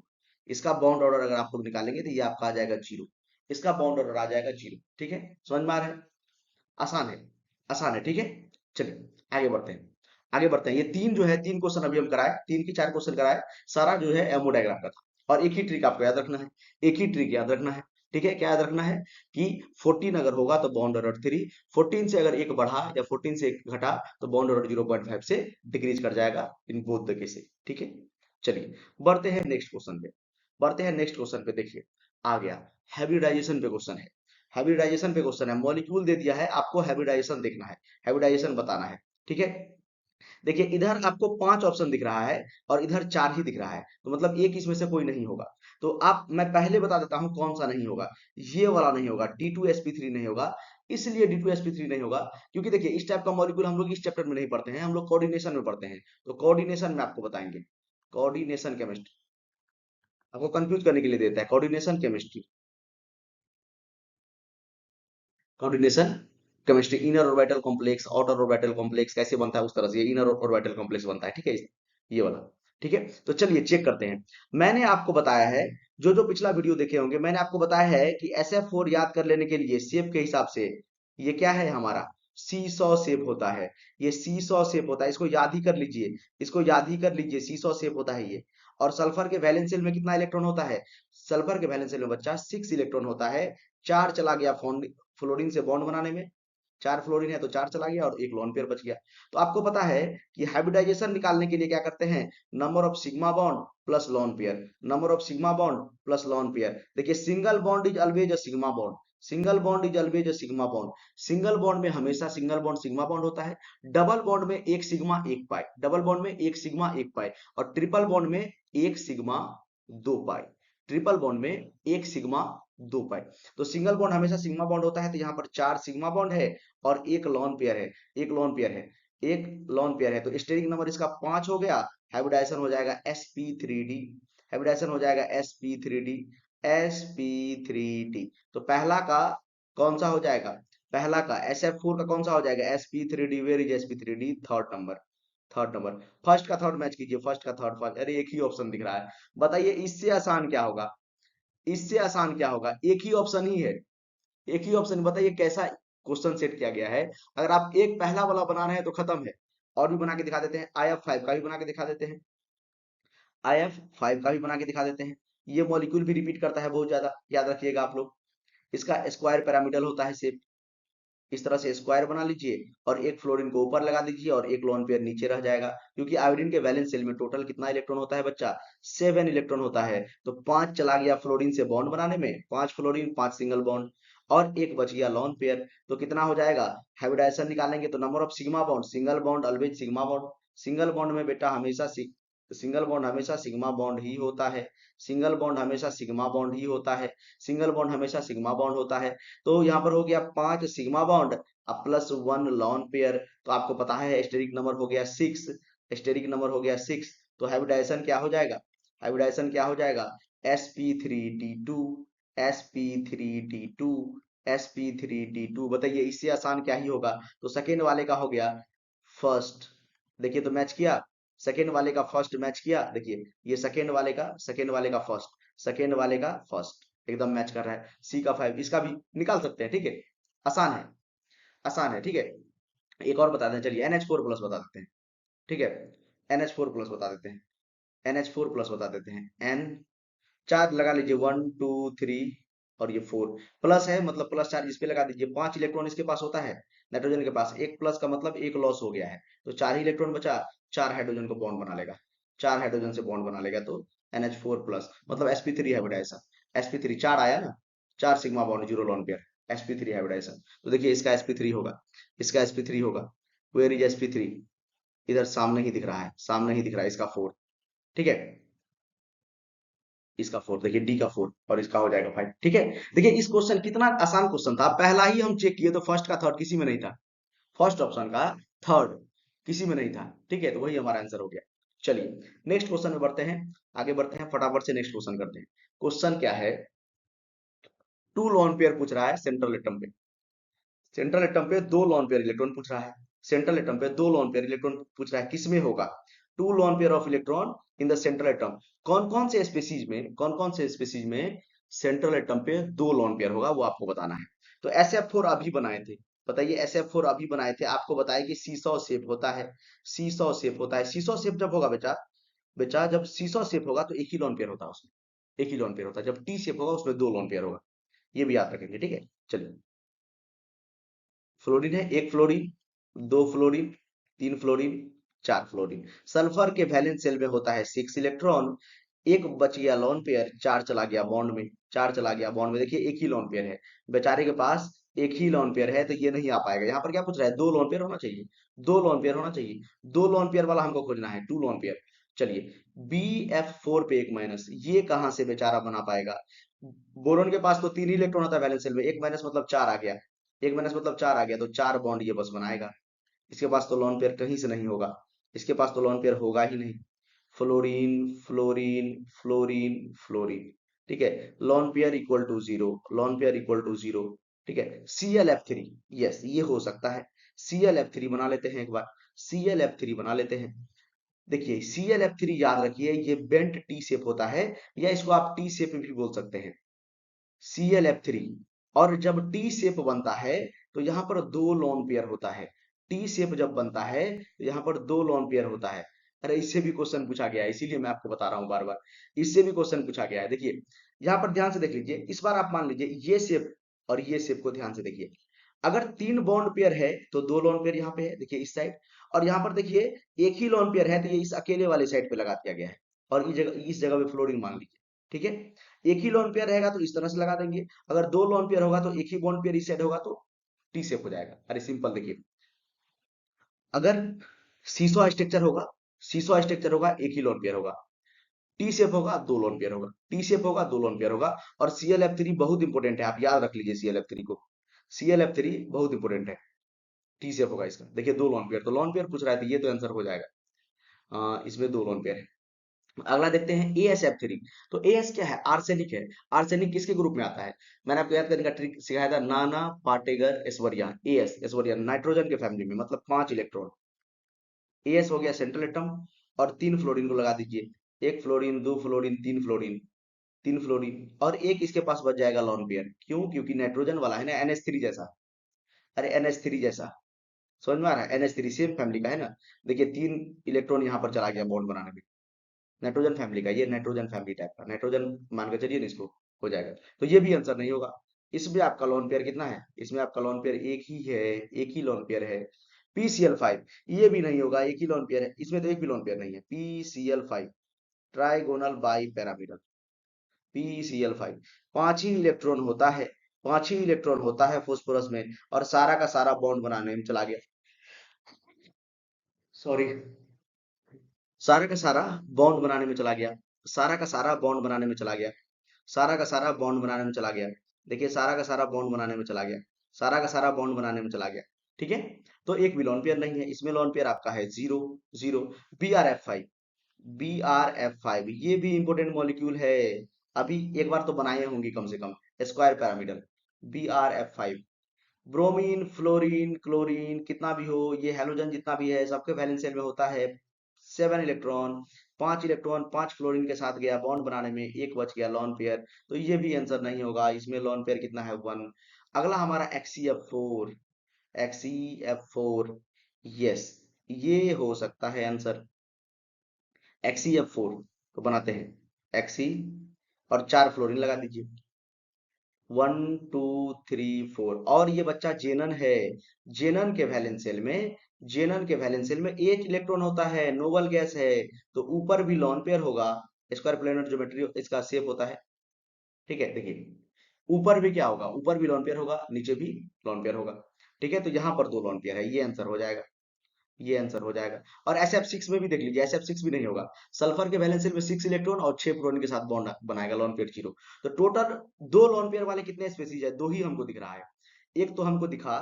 इसका बॉन्ड ऑर्डर अगर आप लोग निकालेंगे तो ये आपका आ जाएगा 0, इसका बॉन्ड ऑर्डर आ जाएगा 0। ठीक है, समझ में आ रहा है, आसान है, आसान है। ठीक है, चलिए आगे बढ़ते हैं, आगे बढ़ते हैं। ये तीन जो है, 3 क्वेश्चन अभी हम कराए, 3 की 4 क्वेश्चन कराए, सारा जो है एमओ डायग्राम का था। और एक ही ट्रिक आपको याद रखना है, एक ही ट्रिक याद रखना है। ठीक है, क्या याद रखना है कि 14 अगर होगा तो बॉन्ड ऑर्डर 3, 14 से अगर एक बढ़ा या 14 से एक घटा तो बॉन्ड ऑर्डर 0.5 से डिक्रीज कर जाएगा इन बोथ द केसेस। ठीक है, चलिए बढ़ते हैं नेक्स्ट क्वेश्चन पे, बढ़ते हैं नेक्स्ट क्वेश्चन पे। देखिए आ गया हाइब्रिडाइजेशन पे क्वेश्चन है, हाइब्रिडाइजेशन पे क्वेश्चन है। मॉलिक्यूल दे दिया है, आपको हाइब्रिडाइजेशन देखना है, हाइब्रिडाइजेशन बताना है। ठीक है, देखिए इधर आपको 5 ऑप्शन दिख रहा है और इधर 4 ही दिख रहा है, तो मतलब एक इसमें से कोई नहीं होगा। तो आप, मैं पहले बता देता हूं कौन सा नहीं होगा, ये वाला नहीं होगा, D2sp3 नहीं होगा। इसलिए D2sp3 नहीं होगा क्योंकि देखिए इस टाइप का मॉलिक्यूल हम लोग इस चैप्टर में नहीं पढ़ते हैं, हम लोग कोऑर्डिनेशन में पढ़ते हैं। तो कोऑर्डिनेशन में आपको बताएंगे, कोऑर्डिनेशन केमिस्ट्री आपको कंफ्यूज करने के लिए देता है, coordination chemistry, coordination chemistry. Inner orbital complex, outer orbital complex कैसे बनता है, उस तरह से ये इनर ऑर्बिटल कॉम्प्लेक्स बनता है। ठीक है, ये वाला। ठीक है, तो चलिए चेक करते हैं। मैंने आपको बताया है, जो जो पिछला वीडियो देखे होंगे, मैंने आपको बताया है कि SF4 याद कर लेने के लिए शेप के हिसाब से, ये क्या है हमारा सीसॉ शेप होता है, ये सीसॉ शेप होता है, इसको याद ही कर लीजिए, इसको याद ही कर लीजिए, सीसॉ शेप होता है ये। और सल्फर के वैलेंस शेल में कितना इलेक्ट्रॉन होता है, सल्फर के वैलेंस शेल में बच्चा 6 इलेक्ट्रॉन होता है। 4 चला गया फ्लोरीन से बॉन्ड बनाने में, 4 फ्लोरीन है तो 4 चला गया और एक लोन पेयर बच गया। तो आपको पता है कि हाइब्रिडाइजेशन निकालने के लिए क्या करते हैं, number of sigma bond plus lone pair, number of sigma bond plus lone pair. देखिए single bond is always a sigma bond, single bond is always a sigma bond, single bond में हमेशा single bond sigma bond होता है। Double bond में एक sigma एक पाई, double bond में एक सिग्मा एक पाई, और ट्रिपल बॉन्ड में एक सिग्मा 2 पाई, ट्रिपल बॉन्ड में एक सिग्मा 2 पाई। तो सिंगल बॉन्ड हमेशा सिग्मा बॉन्ड होता है, तो यहाँ पर 4 सिग्मा बॉन्ड है और एक लॉन पेयर है, एक लॉन पेयर है। एक लोन पेयर है, तो स्टेरिक नंबर इसका 5 हो गया। हाइब्रिडाइजेशन हो जाएगा sp3d, हाइब्रिडाइजेशन हो जाएगा sp3d, sp3d। तो पहला का कौन सा हो जाएगा, पहला का SF4 का कौन सा हो जाएगा, sp3d। Where is sp3d, third number, third number. First का थर्ड मैच कीजिए, फर्स्ट का थर्ड, फर्स्ट, अरे एक ही ऑप्शन दिख रहा है। बताइए इससे आसान क्या होगा, इससे आसान क्या होगा, एक ही ऑप्शन ही है, एक ही ऑप्शन। बताइए कैसा क्वेश्चन सेट किया गया है। अगर आप एक पहला वाला बना रहे हैं तो खत्म है। और भी बना के दिखा देते हैं, IF5 का भी बना के दिखा देते हैं, IF5 का भी बना के दिखा देते हैं। ये मॉलिक्यूल भी रिपीट करता है बहुत ज्यादा, याद रखिएगा आप लोग। इसका स्क्वायर पिरामिडल होता है शेप। इस तरह से स्क्वायर बना लीजिए और एक फ्लोरीन को ऊपर लगा दीजिए और एक लोन पेयर नीचे रह जाएगा। क्योंकि आयोडीन के वैलेंस शेल में टोटल कितना इलेक्ट्रॉन होता है बच्चा, 7 इलेक्ट्रॉन होता है। तो 5 चला गया फ्लोरीन से बॉन्ड बनाने में, 5 फ्लोरीन 5 सिंगल बॉन्ड, और एक बच गया लोन पेयर। तो कितना हो जाएगा, हाइब्रिडाइजेशन निकालेंगे तो number of sigma bond, single bond always sigma bond, single bond में बेटा हमेशा सिंगल बॉन्ड हमेशा सिग्मा बॉन्ड ही होता है, सिंगल बॉन्ड हमेशा सिग्मा बॉन्ड ही होता है, सिंगल बॉन्ड हमेशा सिग्मा बॉन्ड होता है। तो यहाँ पर हो गया 5 सिग्मा बॉन्ड अब प्लस 1 लॉन पेयर। तो आपको पता है स्टेरिक नंबर हो गया 6, स्टेरिक नंबर हो गया 6। तो हाइब्रिडाइजेशन क्या हो जाएगा, हाइब्रिडाइजेशन क्या हो जाएगा, sp3d2, sp3d2, sp3d2। बताइए इससे आसान क्या ही होगा। तो सेकेंड वाले का हो गया फर्स्ट, देखिए तो मैच किया, सेकेंड वाले का फर्स्ट मैच किया, देखिए ये सेकेंड वाले का, सेकेंड वाले का फर्स्ट, सेकेंड वाले का फर्स्ट, एकदम मैच कर रहा है। सी का 5 इसका भी निकाल सकते हैं, ठीक है, आसान है, आसान है, ठीक है। एक और बता दें, चलिए NH4+ बता देते हैं, ठीक है, NH4+ बता देते हैं, NH4+ बता देते हैं। N चार लगा लीजिए, 1 2 3, और ये 4 प्लस है, मतलब प्लस चार्ज इस पे लगा दीजिए। 5 इलेक्ट्रॉन इसके पास होता है, नाइट्रोजन के पास एक प्लस का मतलब एक लॉस हो गया है। तो 4 ही इलेक्ट्रॉन बचा, 4 हाइड्रोजन को बॉन्ड बना लेगा, 4 हाइड्रोजन से बॉन्ड बना लेगा। तो NH4+ मतलब sp3 हाइब्रिडाइजेशन, sp3 4 आया ना, 4 sigma bond 0 lone pair, sp3 hybridization. तो देखिए इसका sp3 होगा, इसका sp3 होगा। वेयर इज sp3, इधर सामने ही दिख रहा है, सामने ही दिख रहा है इसका 4, ठीक है, इसका 4 देखिए, डी का 4 और इसका हो जाएगा 5, ठीक है। देखिए इस क्वेश्चन कितना आसान क्वेश्चन था, पहला ही हम चेक किए तो फर्स्ट का थर्ड किसी में नहीं था, फर्स्ट ऑप्शन का थर्ड किसी में नहीं था, ठीक है। तो वही हमारा आंसर हो गया। चलिए नेक्स्ट क्वेश्चन में बढ़ते हैं, आगे बढ़ते हैं, फटाफट से नेक्स्ट क्वेश्चन करते हैं। क्वेश्चन क्या है, 2 लोन पेयर पूछ रहा है सेंट्रल एटम पे, सेंट्रल एटम पे 2 लोन पेयर इलेक्ट्रॉन पूछ रहा है, सेंट्रल एटम पे 2 लोन पेयर इलेक्ट्रॉन पूछ रहा है, किसमें होगा, 2 lone pair of electron in the central atom. कौन कौन से स्पीसीज में, कौन कौन से स्पीसीज में सेंट्रल एटम पे 2 लोन पेयर होगा, वो आपको बताना है। तो SF4 अभी बनाए थे, बताइए SF4 अभी बनाए थे, आपको बताया कि सीसॉ शेप होता है, सीसॉ शेप होता है। सीसॉ शेप जब होगा बेटा, बेटा जब सीसॉ शेप होगा तो एक ही लोन पेयर होता है उसमें, एक ही लोन पेयर होता है। जब टी शेप होगा उसमें 2 लोन पेयर होगा, ये भी याद रखेंगे, ठीक है। चलिए फ्लोरीन है, एक फ्लोरीन, दो फ्लोरीन, तीन फ्लोरीन, चार फ्लोरीन। सल्फर के वैलेंस शेल में होता है 6 इलेक्ट्रॉन, एक बच गया लोन पेयर, 4 चला गया बॉन्ड में, 4 चला गया बॉन्ड में। देखिए एक ही लोन पेयर है बेचारे के पास, एक ही लोन पेयर है, तो ये नहीं आ पाएगा। यहाँ पर क्या पूछ रहा है, 2 लोन पेयर होना चाहिए, 2 लोन पेयर होना चाहिए, 2 लोन पेयर वाला हमको खोजना है, 2 लोन पेयर। चलिए BF4 पे एक माइनस, ये कहाँ से बेचारा बना पाएगा। बोरोन के पास तो 3 ही इलेक्ट्रॉन होता है वैलेंस शेल में, एक माइनस मतलब 4 आ गया, एक माइनस मतलब 4 आ गया, तो 4 बॉन्ड ये बस बनाएगा। इसके पास तो लोन पेयर कहीं से नहीं होगा, इसके पास तो लोन पेयर होगा ही नहीं। फ्लोरीन फ्लोरीन फ्लोरीन फ्लोरीन, ठीक है, lone pair equal to 0, lone pair equal to 0, ठीक है। ClF3, यस ये हो सकता है, ClF3 बना लेते हैं एक बार, ClF3 बना लेते हैं। देखिए ClF3 याद रखिए ये बेंट टी शेप होता है, या इसको आप टी शेप भी बोल सकते हैं, ClF3। और जब टी शेप बनता है तो यहाँ पर 2 लोन पेयर होता है, टी शेप जब बनता है तो यहाँ पर 2 लोन पेयर होता है। अरे इससे भी क्वेश्चन पूछा गया है, इसीलिए मैं आपको बता रहा हूँ बार बार, इससे भी क्वेश्चन पूछा गया है। देखिए यहाँ पर ध्यान से देख लीजिए, इस बार आप मान लीजिए ये शेप और ये शेप को ध्यान से देखिए। अगर 3 बॉन्ड पेयर है तो 2 लोन पेयर यहाँ पे है, देखिए इस साइड, और यहाँ पर देखिए एक ही लोन पेयर है, तो ये इस अकेले वाले साइड पे लगा दिया गया है, और इस जगह पे फ्लोरिंग मान लीजिए, ठीक है। एक ही लोन पेयर रहेगा तो इस तरह से लगा देंगे, अगर 2 लोन पेयर होगा तो एक ही बॉन्ड पेयर इस साइड होगा तो टी शेप हो जाएगा। अरे सिंपल, देखिए अगर सीसो स्ट्रक्चर होगा, सीसो स्ट्रक्चर होगा, एक ही लोन पेयर होगा, टी शेप होगा 2 लोन पेयर होगा, टी शेप होगा 2 लोन पेयर होगा। और ClF3 बहुत इंपॉर्टेंट है, आप याद रख लीजिए ClF3 को, ClF3 बहुत इंपॉर्टेंट है। टी सेफ होगा इसका। देखिए दो लोन पेयर, तो लोन पेयर पूछ रहा है तो ये तो आंसर हो जाएगा। इसमें दो लोन पेयर है। अगला देखते हैं AsF3। तो एस क्या है? आर्सेनिक है। आर्सेनिक किसके ग्रुप में आता है? मैंने आपको याद करने का ट्रिक सिखाया था, नाना पाटेगर एस्वर्या। एस एस्वर्या नाइट्रोजन के फैमिली में, मतलब 5 इलेक्ट्रॉन। एस हो गया सेंट्रल एटम, और 3 फ्लोरीन को लगा दीजिए। 1 फ्लोरीन, 2 फ्लोरीन, 3 फ्लोरीन, 3 फ्लोरीन, और एक इसके पास बच जाएगा लॉन पेयर। क्यों? क्योंकि नाइट्रोजन वाला है ना, NH3 जैसा। अरे NH3 जैसा, समझ में आ रहा है? NH3 सेम फैमिली का है ना। देखिए 3 इलेक्ट्रॉन यहाँ पर चला गया बॉन्ड बनाने में। नाइट्रोजन फैमिली का, ये नाइट्रोजन फैमिली टाइप का, नाइट्रोजन मान के चलिए ना इसको, हो जाएगा। तो ये भी आंसर नहीं होगा। इसमें आपका लोन पेयर कितना है? इसमें आपका लोन पेयर एक ही है, एक ही लोन पेयर है, PCl5। ये भी नहीं होगा, एक ही लोन पेयर है, इसमें तो एक भी लोन पेयर नहीं है। PCl5 trigonal by pyramidal, PCl5। 5 he electron होता है, 5 ही इलेक्ट्रॉन होता है फोस्फोरस में, और सारा का सारा बॉन्ड बनाने में चला गया। सॉरी, सारा का सारा बॉन्ड बनाने में चला गया। सारा का सारा बॉन्ड बनाने में चला गया। सारा का सारा बॉन्ड बनाने में चला गया। देखिए सारा का सारा बॉन्ड बनाने में चला गया। सारा का सारा बॉन्ड बनाने में चला गया। ठीक है। तो एक भी लोन पेयर नहीं है, इसमें लोन पेयर आपका है जीरो, जीरो। BrF5, BrF5 ये भी इंपॉर्टेंट मॉलिक्यूल है। अभी एक बार तो बनाए होंगे कम से कम, square pyramidal. BrF5, bromine, fluorine, chlorine, कितना भी हो, ये हेलोजन जितना भी है, सबके वैलेंस शेल में होता है 7 इलेक्ट्रॉन। 5 इलेक्ट्रॉन 5 फ्लोरीन के साथ गया बॉन्ड बनाने में, एक बच गया लॉन पेयर। तो ये भी आंसर नहीं होगा, इसमें लॉन पेयर कितना है? 1। अगला हमारा XCF4, XCF4, यस, ये हो सकता है आंसर। XCF4 तो बनाते हैं XC, और 4 फ्लोरीन लगा दीजिए। 1 2 3 4, और ये बच्चा जेनन है। जेनन के वैलेंस शेल में, जेनन के वैलेंस शेल में 1 इलेक्ट्रॉन होता है, नोबल गैस है। तो ऊपर भी लॉन पेयर होगा, स्क्वायर प्लेनर ज्योमेट्री इसका शेप होता है। ठीक है, देखिए ऊपर भी क्या होगा? ऊपर भी लॉन पेयर होगा, नीचे भी लॉन पेयर होगा। ठीक है, तो यहाँ पर दो लॉन पेयर है, ये आंसर हो जाएगा। ये आंसर हो जाएगा। और SF6 में भी देख लीजिए, SF6 भी नहीं होगा। सल्फर के वैलेंस शेल में 6 इलेक्ट्रॉन और 6 फ्लोरीन के साथ बॉन्ड बनाएगा, लॉन पेयर जीरो। तो टोटल दो लॉन पेयर वाले कितने स्पेसीज है? दो ही हमको दिख रहा है। एक तो हमको दिखा,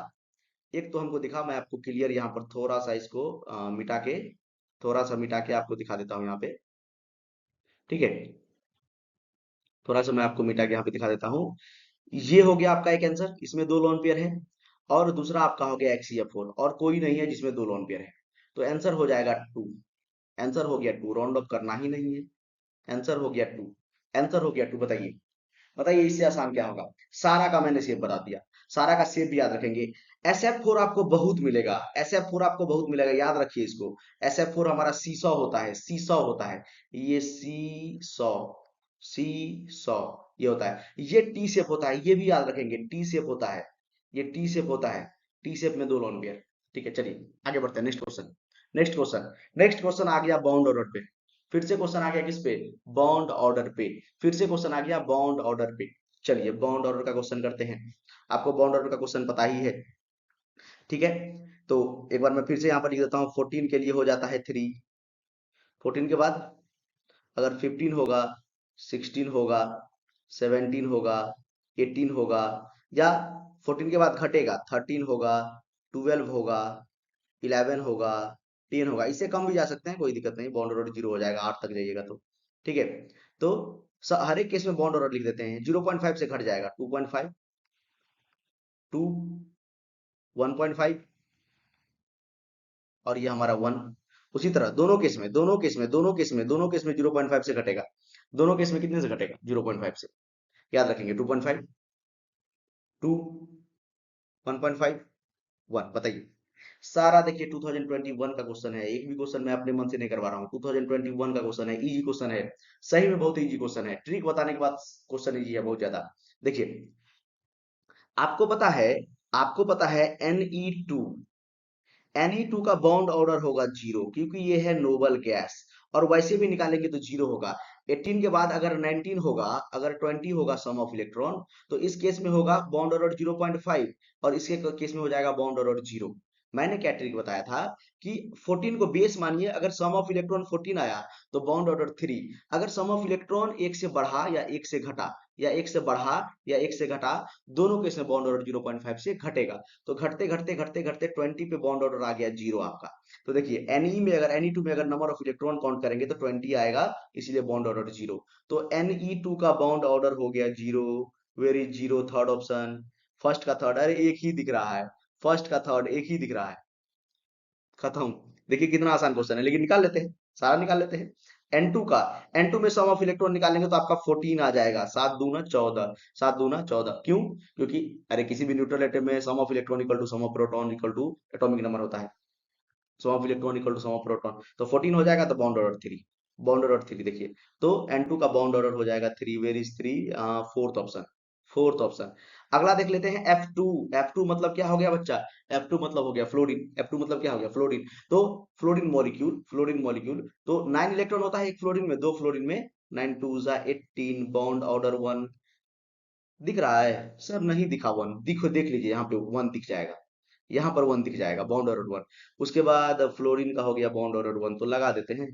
एक तो हमको दिखा, मैं आपको क्लियर यहाँ पर थोड़ा सा इसको मिटा के, थोड़ा सा मिटा के आपको दिखा देता हूँ यहाँ पे। ठीक है, थोड़ा सा मैं आपको मिटा के यहाँ पे दिखा देता हूँ। ये हो गया आपका एक आंसर, इसमें दो लोन पेयर है। और दूसरा आपका हो गया XCF4, और कोई नहीं है जिसमें दो लोन पेयर है। तो आंसर हो जाएगा 2। आंसर हो गया 2, राउंड ऑफ करना ही नहीं है। आंसर हो गया 2, आंसर हो गया 2। बताइए, बताइए इससे आसान क्या होगा? सारा का मैंने शेप बता दिया, सारा का शेप भी याद रखेंगे। SF4 आपको बहुत मिलेगा, SF4 आपको बहुत मिलेगा, याद रखिए इसको। SF4 हमारा सीसॉ होता है, सीसॉ होता है। ये सीसॉ, सीसॉ ये होता है। ये टी शेप होता है, ये भी याद रखेंगे, टी शेप होता है। ये टी शेप होता है, टी शेप में दो लोन पेयर। ठीक है, चलिए आगे बढ़ते हैं। Next question, next question, next question आ गया बॉन्ड ऑर्डर पे। फिर से क्वेश्चन आ गया किस पे? बॉन्ड ऑर्डर पे। फिर से क्वेश्चन आ गया बॉन्ड ऑर्डर पे। चलिए बॉन्ड ऑर्डर का क्वेश्चन करते हैं। आपको बॉन्ड ऑर्डर का क्वेश्चन पता ही है। ठीक है, तो एक बार मैं फिर से यहाँ पर लिख देता हूँ। 14 के लिए हो जाता है 3। 14 के बाद अगर 15 होगा, 16 होगा, 17 होगा, 18 होगा, या 14 के बाद घटेगा, 13 होगा, 12 होगा, 11 होगा, 10 होगा। इससे कम भी जा सकते हैं, कोई दिक्कत नहीं, बॉन्ड ऑर्डर 0 हो जाएगा 8 तक जाइएगा तो। ठीक है, तो हर एक केस में बॉन्ड ऑर्डर लिख देते हैं। 0.5 से घट जाएगा, 2.5, 2, 1.5, और ये हमारा 1। उसी तरह दोनों केस में, दोनों केस में, दोनों केस में, दोनों केस में 0.5 से घटेगा। दोनों केस में कितने से घटेगा? 0.5 से। याद रखेंगे, 2.5, 2, 1.5, 1। बताइए सारा। देखिए 2021 का क्वेश्चन है, एक भी क्वेश्चन मैं अपने मन से नहीं करवा रहा हूँ। 2021 का क्वेश्चन है, इजी क्वेश्चन है, सही में बहुत इजी क्वेश्चन है। ट्रिक बताने के बाद क्वेश्चन इजी है बहुत ज्यादा। देखिए आपको पता है, आपको पता है Ne2, Ne2 का बॉन्ड ऑर्डर होगा 0, क्योंकि ये है नोबल गैस। और वैसे भी निकालेंगे तो 0 होगा। 18 के बाद अगर 19 होगा, अगर 20 होगा सम ऑफ इलेक्ट्रॉन, तो इस केस में होगा बॉन्ड ऑर्डर 0.5, और इसके केस में हो जाएगा बॉन्ड ऑर्डर 0। मैंने क्या ट्रिक बताया था कि 14 को बेस मानिए, अगर सम ऑफ इलेक्ट्रॉन 14 आया तो बॉन्ड ऑर्डर 3। अगर सम ऑफ इलेक्ट्रॉन एक से बढ़ा या एक से घटा या 1 से बढ़ा या 1 से घटा, दोनों केस में बॉन्ड ऑर्डर 0.5 से घटेगा। तो घटते घटते घटते घटते 20 पे बॉन्ड ऑर्डर आ गया 0 आपका। तो देखिए Ne2 में अगर नंबर ऑफ इलेक्ट्रॉन काउंट करेंगे तो 20 आएगा, इसीलिए बॉन्ड ऑर्डर 0। तो Ne2 का बॉन्ड ऑर्डर हो गया 0। Where is 0? Third option. First का थर्ड, अरे एक ही दिख रहा है, फर्स्ट का थर्ड एक ही दिख रहा है, खत्म। देखिए कितना आसान क्वेश्चन है, लेकिन निकाल लेते हैं, सारा निकाल लेते हैं। N2 का, N2 में सम ऑफ इलेक्ट्रॉन निकालेंगे तो आपका 14 आ जाएगा, 7 दूना 14, 7 दूना 14। क्यों? क्योंकि अरे किसी भी न्यूट्रल एटम में sum of electron equal to sum of proton equal to atomic number होता है। Sum of electron equal to sum of proton, तो 14 हो जाएगा, तो बॉन्ड ऑर्डर 3। बॉन्ड ऑर्डर 3 देखिए, तो N2 का बॉन्ड ऑर्डर हो जाएगा 3। Where is 3? Fourth option, fourth option. अगला देख लेते हैं F2। F2 मतलब क्या हो गया बच्चा? F2 मतलब हो गया फ्लोरीन। F2 मतलब क्या हो गया? फ्लोरीन। तो फ्लोरीन मॉलिक्यूल, फ्लोरीन मॉलिक्यूल, तो 9 इलेक्ट्रॉन होता है एक फ्लोरीन में, दो फ्लोरीन में, 9 2 जा 18, बॉन्ड ऑर्डर 1। दिख रहा है सर? नहीं दिखा 1, दिखो देख लीजिए, यहाँ पे 1 दिख जाएगा, यहाँ पर 1 दिख जाएगा, बॉन्ड ऑर्डर 1। उसके बाद फ्लोरीन का हो गया बॉन्ड ऑर्डर 1, तो लगा देते हैं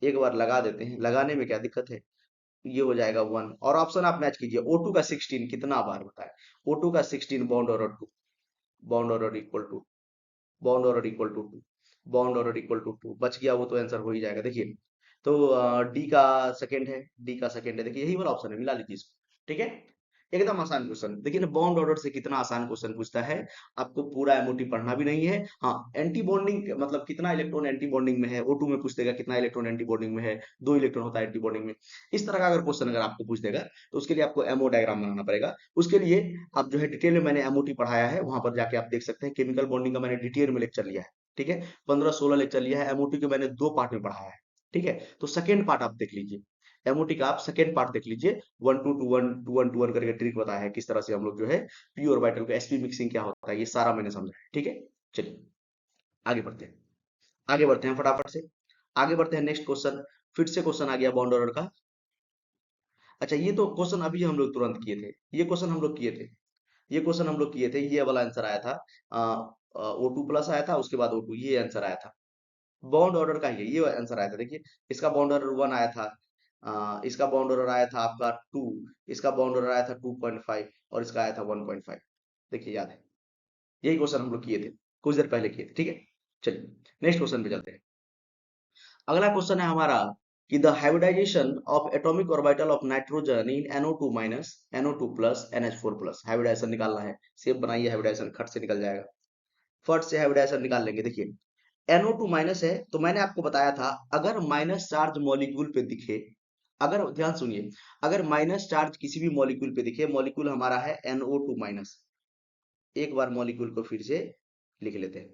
एक बार लगा देते हैं, लगाने में क्या दिक्कत है? ये हो जाएगा 1, और ऑप्शन आप मैच कीजिए। O2 का 16 कितना बार बताए? O2 का 16 bond order 2, bond order equal two, bond order equal to 2, bond order equal to 2 बच गया, वो तो आंसर हो ही जाएगा। देखिए, तो डी का सेकंड है, डी का सेकंड है, देखिए यही वाला ऑप्शन है, मिला लीजिए इसको। ठीक है, एकदम आसान क्वेश्चन। देखिए ना, बॉन्ड ऑर्डर से कितना आसान क्वेश्चन पूछता है। आपको पूरा एमओटी पढ़ना भी नहीं है। हाँ, एंटी बॉन्डिंग मतलब कितना इलेक्ट्रॉन एंटी बॉन्डिंग में है, O2 में पूछ देगा कितना इलेक्ट्रॉन एंटी बॉन्डिंग में है, 2 इलेक्ट्रॉन होता है एंटी बॉन्डिंग में। इस तरह का अगर क्वेश्चन अगर आपको पूछ देगा, तो उसके लिए आपको एमओ डायग्राम बनाना पड़ेगा। उसके लिए आप जो है डिटेल में मैंने एमओटी पढ़ाया है, वहां पर जाके आप देख सकते हैं। केमिकल बॉन्डिंग का मैंने डिटेल में लेक्चर लिया है, ठीक है, 15-16 लेक्चर लिया है। एमओटी को मैंने 2 पार्ट में पढ़ाया है, ठीक है। तो सेकेंड पार्ट आप देख लीजिए, एमओटी का आप सेकेंड पार्ट देख लीजिए। 1 2 2 1 2 1 करके ट्रिक बताया है, किस तरह से हम लोग जो है पी ऑर्बिटल का sp मिक्सिंग क्या होता है, ये सारा मैंने समझा है, ठीक है। चलिए आगे बढ़ते हैं, आगे बढ़ते हैं फटाफट से, आगे बढ़ते हैं नेक्स्ट क्वेश्चन। फिर से क्वेश्चन आ गया बॉन्ड ऑर्डर का। अच्छा, ये तो क्वेश्चन अभी हम लोग तुरंत किए थे, ये क्वेश्चन हम लोग किए थे, ये क्वेश्चन हम लोग किए थे, ये वाला आंसर आया था। O2 प्लस आया था, उसके बाद O2, ये आंसर आया था। बॉन्ड ऑर्डर का ये आंसर आया था। देखिए, इसका बॉन्ड ऑर्डर 1 आया था, इसका बॉन्ड ऑर्डर आया था आपका 2, इसका बॉन्ड ऑर्डर आया था 2.5, और इसका आया था 1.5। देखिए याद है, यही क्वेश्चन हम लोग किए थे, कुछ देर पहले किए थे, ठीक है। चलिए नेक्स्ट क्वेश्चन पे चलते हैं। अगला क्वेश्चन है हमारा कि the hybridization of atomic orbital of nitrogen in NO2 minus, NO2 plus, NH4 plus. Hybridization निकालना है, सेब बनाइए, हाइब्रिडाइजेशन खट से निकल जाएगा, फट से हाइब्रिडाइजेशन निकाल लेंगे। देखिए, NO2 माइनस है, तो मैंने आपको बताया था अगर माइनस चार्ज मॉलिक्यूल पे दिखे, अगर ध्यान सुनिए, अगर माइनस चार्ज किसी भी मॉलिक्यूल पे दिखे, मॉलिक्यूल हमारा है NO2 माइनस। एक बार मॉलिक्यूल को फिर से लिख लेते हैं,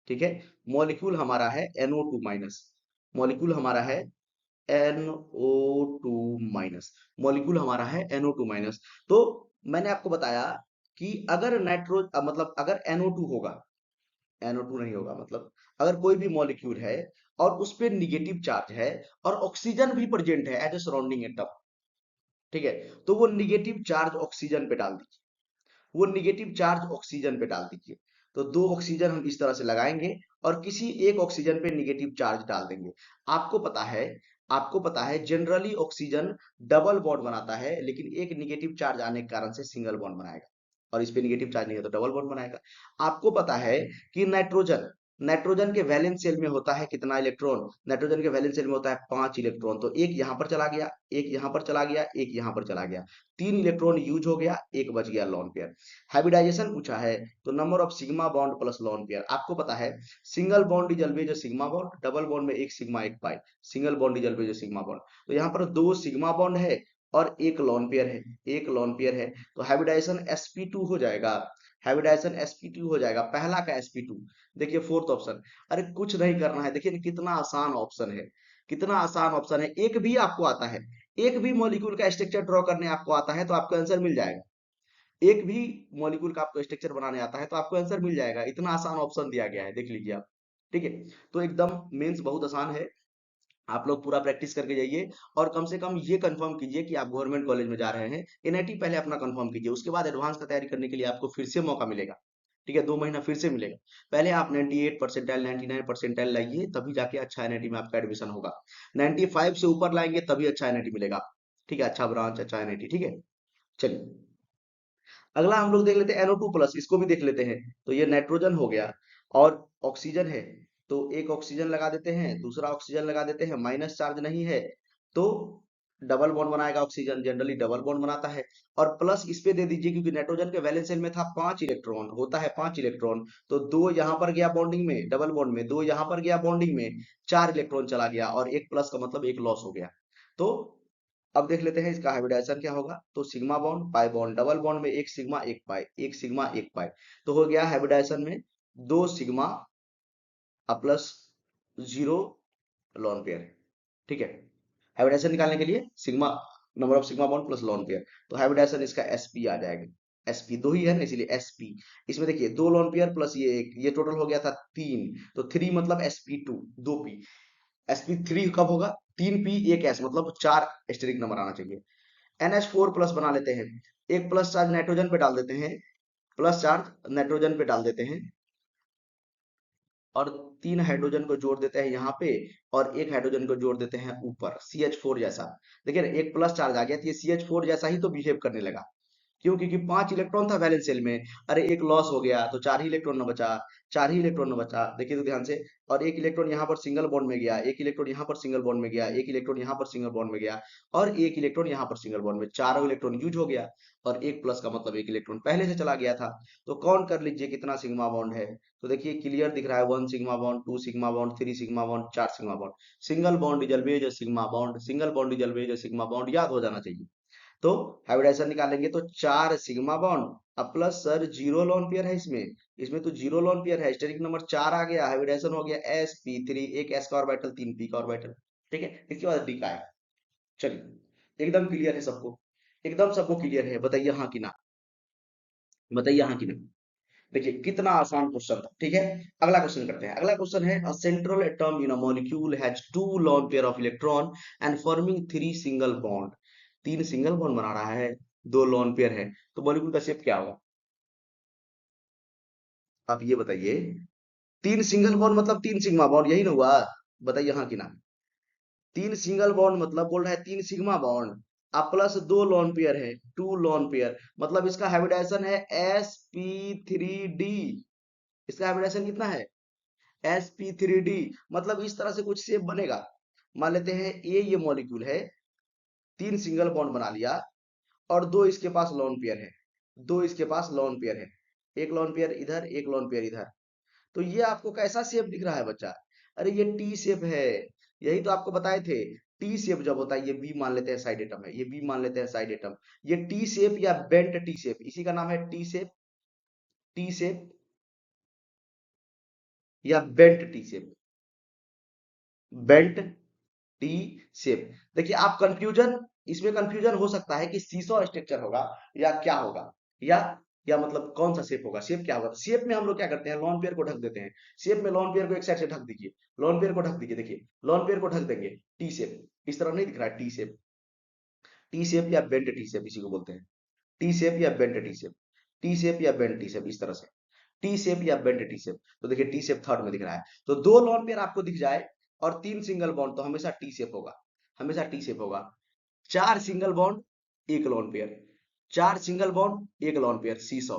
ठीक है। मॉलिक्यूल हमारा है NO2 माइनस, मॉलिक्यूल हमारा है NO2 माइनस, मॉलिक्यूल हमारा है NO2 माइनस। तो मैंने आपको बताया कि अगर मतलब अगर NO2 होगा, NO2 नहीं होगा, मतलब अगर कोई भी मॉलिक्यूल है और उस पे निगेटिव चार्ज है और ऑक्सीजन भी प्रेजेंट है एज ए सराउंडिंग एटम, ठीक है, तो वो निगेटिव चार्ज ऑक्सीजन पे डाल दीजिए, वो निगेटिव चार्ज ऑक्सीजन पे डाल दीजिए। तो 2 ऑक्सीजन हम इस तरह से लगाएंगे और किसी एक ऑक्सीजन पे निगेटिव चार्ज डाल देंगे। आपको पता है, आपको पता है जनरली ऑक्सीजन डबल बॉन्ड बनाता है, लेकिन एक निगेटिव चार्ज आने के कारण से सिंगल बॉन्ड बनाएगा, और इस पे निगेटिव चार्ज नहीं है तो डबल बॉन्ड बनाएगा। आपको पता है कि नाइट्रोजन, नाइट्रोजन के वैलेंस शेल में होता है कितना इलेक्ट्रॉन? नाइट्रोजन के वैलेंस शेल में होता है 5 इलेक्ट्रॉन। तो एक यहाँ पर चला गया, एक यहाँ पर चला गया, एक यहाँ पर चला गया, 3 इलेक्ट्रॉन यूज हो गया, एक बच गया लोन पेयर। हाइब्रिडाइजेशन पूछा है, तो number of sigma bond plus lone pair. आपको पता है single bond is always sigma bond, double bond में एक सिग्मा एक pi, single bond is always sigma bond. तो यहाँ पर 2 सिग्मा बॉन्ड है और एक लोन पेयर है, एक लोन पेयर है, तो हाइब्रिडाइजेशन sp2 हो जाएगा, हाइब्रिडाइजेशन sp2 हो जाएगा, पहला का sp2। देखिए फोर्थ ऑप्शन, अरे कुछ नहीं करना है, देखिए कितना आसान ऑप्शन है, कितना आसान ऑप्शन है। एक भी आपको आता है, एक भी मॉलिक्यूल का स्ट्रक्चर ड्रॉ करने आपको आता है तो आपको आंसर मिल जाएगा। एक भी मॉलिक्यूल का आपको स्ट्रक्चर बनाने आता है तो आपको आंसर मिल जाएगा, इतना आसान ऑप्शन दिया गया है, देख लीजिए आप, ठीक है। तो एकदम मेंस बहुत आसान है, आप लोग पूरा प्रैक्टिस करके जाइए, और कम से कम ये कंफर्म कीजिए कि आप गवर्नमेंट कॉलेज में जा रहे हैं। एनआईटी पहले अपना कंफर्म कीजिए, उसके बाद एडवांस का तैयारी करने के लिए आपको फिर से मौका मिलेगा, ठीक है, 2 महीना फिर से मिलेगा। पहले आप 98 परसेंटाइल 99 परसेंटाइल लाइए, तभी जाके अच्छा एनआईटी में आपका एडमिशन होगा। 95 से ऊपर लाएंगे तभी अच्छा एनआईटी मिलेगा, ठीक है, अच्छा ब्रांच, अच्छा एनएटी, ठीक है। चलिए, अगला हम लोग देख लेते हैं NO2+, इसको भी देख लेते हैं। तो ये नाइट्रोजन हो गया और ऑक्सीजन है, तो एक ऑक्सीजन लगा देते हैं, दूसरा ऑक्सीजन लगा देते हैं, माइनस चार्ज नहीं है तो डबल बॉन्ड बनाएगा ऑक्सीजन, जनरली डबल बॉन्ड बनाता है। और प्लस इस पे दे दीजिए, क्योंकि नाइट्रोजन के वैलेंस शेल में था 5 इलेक्ट्रॉन, होता है 5 इलेक्ट्रॉन, तो 2 यहाँ पर गया बॉन्डिंग में डबल बॉन्ड में, 2 यहाँ पर गया बॉन्डिंग में, 4 इलेक्ट्रॉन चला गया और एक प्लस का मतलब एक लॉस हो गया। तो अब देख लेते हैं इसका हाइब्रिडाइजेशन क्या होगा। तो sigma bond pi bond, double bond में एक सिग्मा एक पाई, एक सिग्मा एक पाई, तो हो गया हाइब्रिडाइजेशन में 2 सिग्मा प्लस 0 लॉन पेयर, ठीक है। हाइब्रिडाइजेशन निकालने के लिए sigma, number of sigma bond plus lone pair, तो हाइब्रिडाइजेशन इसका sp आ जाएगा। sp दो ही है ना, इसीलिए sp। इसमें देखिए 2 लॉन पेयर प्लस ये एक, ये टोटल हो गया था 3, तो 3 मतलब sp2, 2p। sp3 कब होगा, 3p एक s, मतलब 4 स्टेरिक नंबर आना चाहिए। NH4+ बना लेते हैं, एक प्लस चार्ज नाइट्रोजन पे डाल देते हैं, प्लस चार्ज नाइट्रोजन पे डाल देते हैं, और 3 हाइड्रोजन को जोड़ देते हैं यहाँ पे, और एक हाइड्रोजन को जोड़ देते हैं ऊपर CH4 जैसा। देखिए ना, एक प्लस चार्ज आ गया तो ये CH4 जैसा ही तो बिहेव करने लगा। क्यों, क्योंकि 5 इलेक्ट्रॉन था वैलेंस शेल में, अरे एक लॉस हो गया तो 4 ही इलेक्ट्रॉन न बचा, 4 ही इलेक्ट्रॉन न बचा, देखिए तो ध्यान से। और एक इलेक्ट्रॉन यहाँ पर सिंगल बॉन्ड में गया, एक इलेक्ट्रॉन यहाँ पर सिंगल बॉन्ड में गया, एक इलेक्ट्रॉन यहाँ पर सिंगल बॉन्ड में गया, और एक इलेक्ट्रॉन यहाँ पर सिंगल बॉन्ड में, चारों इलेक्ट्रॉन यूज हो गया। और एक प्लस का मतलब एक इलेक्ट्रॉन पहले से चला गया था। तो काउंट कर लीजिए कितना सिग्मा बॉन्ड है। तो देखिए क्लियर दिख रहा है, 1 sigma bond, 2 sigma bond, 3 sigma bond, 4 sigma bond. Single bond is always a sigma bond, single bond is always a sigma bond, याद हो जाना चाहिए। तो हाइब्रिडाइजेशन निकालेंगे तो 4 सिग्मा बॉन्ड, अब प्लस सर 0 लॉन पेयर है इसमें, इसमें तो 0 लॉन पेयर है, स्टेरिक नंबर 4 आ गया, हाइब्रिडाइजेशन हो गया sp3, एक s का ऑर्बिटल, 3p का ऑर्बिटल, ठीक है। इसके बाद d का है। चलिए, एकदम क्लियर है सबको, एकदम सबको क्लियर है, बताइए हाँ कि ना, बताइए हाँ कि ना। देखिए कितना आसान क्वेश्चन था, ठीक है। अगला क्वेश्चन करते हैं। अगला क्वेश्चन है, a central atom in a molecule has 2 lone pair of electron and forming 3 single bond. 3 single bond बना रहा है, 2 lone pair है, तो मॉलिक्यूल का शेप क्या होगा, आप ये बताइए। 3 सिंगल बॉन्ड मतलब 3 सिग्मा बॉन्ड, यही ना हुआ, बताइए हाँ कि ना। 3 सिंगल बॉन्ड मतलब बोल रहा है 3 सिग्मा बॉन्ड, अब प्लस 2 lone pair है, 2 lone pair, मतलब इसका हाइब्रिडाइजेशन है sp3d। इसका हाइब्रिडाइजेशन कितना है, sp3d, मतलब इस तरह से कुछ शेप बनेगा। मान लेते हैं ये मॉलिक्यूल है, 3 सिंगल बॉन्ड बना लिया, और 2 इसके पास लॉन पेयर है, 2 इसके पास लॉन पेयर है, एक लॉन पेयर इधर, एक लॉन पेयर इधर। तो ये आपको कैसा शेप दिख रहा है बच्चा, अरे ये टी शेप है, यही तो आपको बताए थे। टी शेप जब होता है, ये बी मान लेते हैं साइड एटम है, ये बी मान लेते हैं साइड एटम, ये टी शेप या बेंट टी शेप, इसी का नाम है टी शेप, टी शेप या bent T shape, bent T shape. देखिए आप कंफ्यूजन, इसमें कंफ्यूजन हो सकता है कि सीसो स्ट्रक्चर होगा या क्या होगा, या मतलब कौन सा शेप होगा, शेप क्या होगा। शेप में हम लोग क्या करते हैं, लॉन पेयर को ढक देते हैं। शेप में लॉन पेयर को एक साइड से ढक दीजिए, लॉन पेयर को ढक दीजिए, देखिए लॉन पेयर को ढक देंगे, टी शेप इस तरह नहीं दिख रहा है, टी शेप, टी शेप या बेंट टी शेप इसी को बोलते हैं, टी शेप या bent T shape, T shape या बेंट टी शेप, इस तरह से टी शेप या बेंट टी शेप। तो देखिए टी शेप थर्ड में दिख रहा है, तो 2 लॉन पेयर आपको दिख जाए और 3 सिंगल बॉन्ड, तो हमेशा टी शेप होगा, हमेशा टी शेप होगा। 4 सिंगल बॉन्ड, एक लॉन पेयर, 4 सिंगल बॉन्ड एक लॉन पेयर, सीसो,